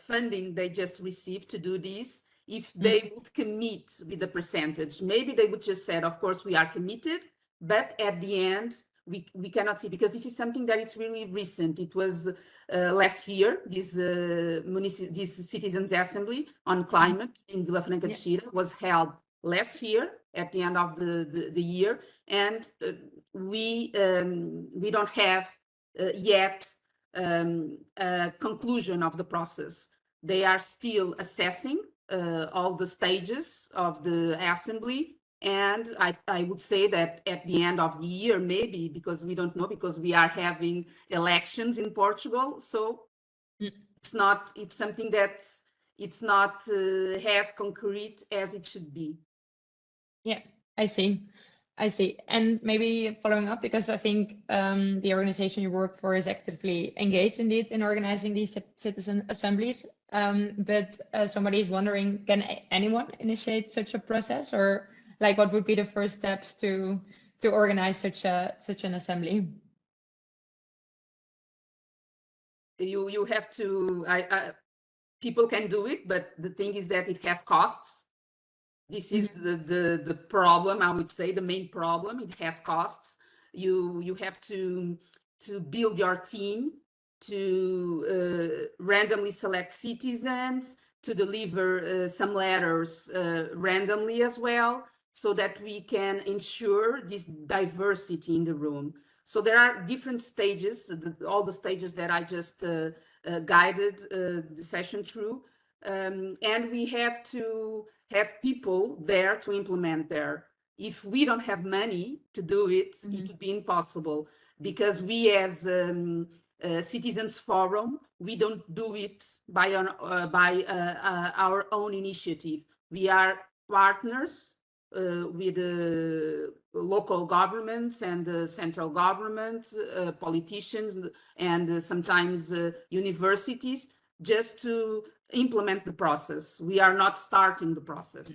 funding they just received to do this, if they would commit with the percentage. Maybe they would just say, of course, we are committed, but at the end, we cannot see, because this is something that it's really recent. It was last year, this Citizens Assembly on Climate in Vila Franca de Xira was held last year at the end of the year, and we don't have yet a conclusion of the process. They are still assessing all the stages of the assembly. And I would say that at the end of the year, maybe, because we don't know, because we are having elections in Portugal. So it's something that it's not as concrete as it should be. Yeah, I see. And maybe following up, because I think the organization you work for is actively engaged indeed in organizing these citizen assemblies. But somebody is wondering, can anyone initiate such a process, or like what would be the first steps to organize such an assembly? You have to, people can do it, but the thing is that it has costs. This is the problem, I would say, the main problem. It has costs. You have to build your team, to randomly select citizens, to deliver some letters randomly as well, so that we can ensure this diversity in the room. So there are different stages, all the stages that I just guided the session through. And we have to have people there to implement there. If we don't have money to do it, it would be impossible, because we as Citizens Forum, we don't do it by our own initiative. We are partners with the local governments and the central government, politicians, and sometimes universities, just to implement the process. We are not starting the process.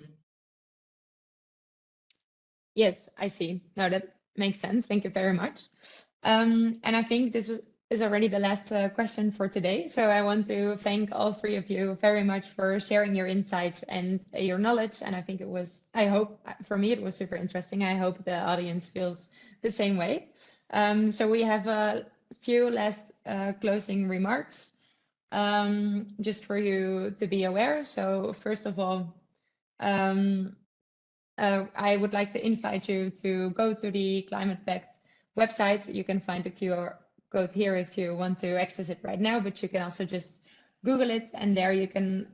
Yes, I see. No, that makes sense. Thank you very much. And I think this is already the last question for today. So I want to thank all three of you very much for sharing your insights and your knowledge. And I think it was, I hope, for me, it was super interesting. I hope the audience feels the same way. So we have a few last closing remarks, just for you to be aware. So first of all, I would like to invite you to go to the Climate Pact website. You can find the QR code here if you want to access it right now, but you can also just Google it, and there you can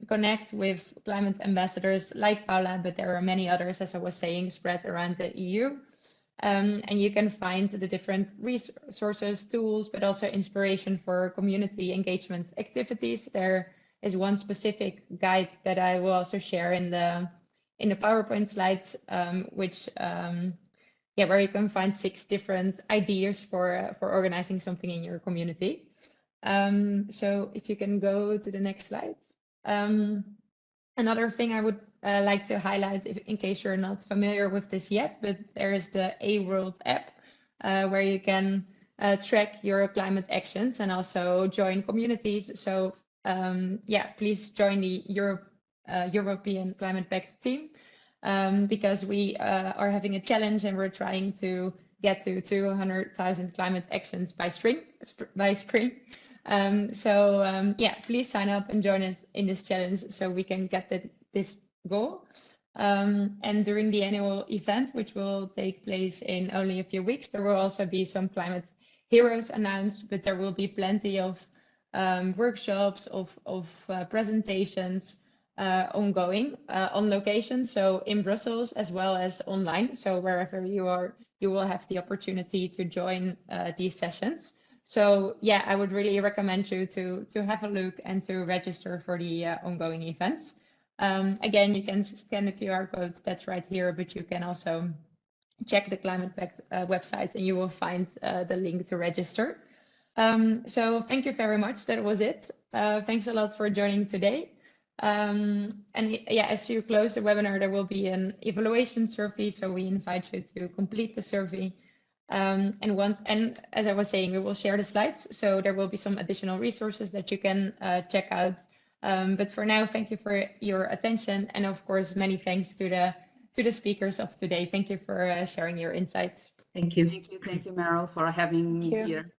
connect with climate ambassadors like Paula, but there are many others, as I was saying, spread around the EU. And you can find the different resources, tools, but also inspiration for community engagement activities. There is one specific guide that I will also share in the PowerPoint slides, where you can find 6 different ideas for organizing something in your community. So if you can go to the next slide. Another thing I would like to highlight, in case you're not familiar with this yet, but there is the A-World app, where you can track your climate actions and also join communities. So please join the European Climate Pact team, because we are having a challenge and we're trying to get to 200,000 climate actions by spring. Please sign up and join us in this challenge so we can get this goal. And during the annual event, which will take place in only a few weeks, there will also be some climate heroes announced, but there will be plenty of workshops, of presentations ongoing on location, so in Brussels as well as online. So wherever you are, you will have the opportunity to join these sessions. So yeah, I would really recommend you to have a look and to register for the ongoing events. Again, you can scan the QR code that's right here, but you can also check the Climate Pact website and you will find the link to register. So thank you very much. That was it. Thanks a lot for joining today. As you close the webinar, there will be an evaluation survey. So we invite you to complete the survey. And as I was saying, we will share the slides. So there will be some additional resources that you can check out. But for now, thank you for your attention. And of course, many thanks to the speakers of today. Thank you for sharing your insights. Thank you. Thank you, Meryl, for having me here.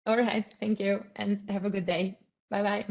All right, thank you, and have a good day. Bye-bye.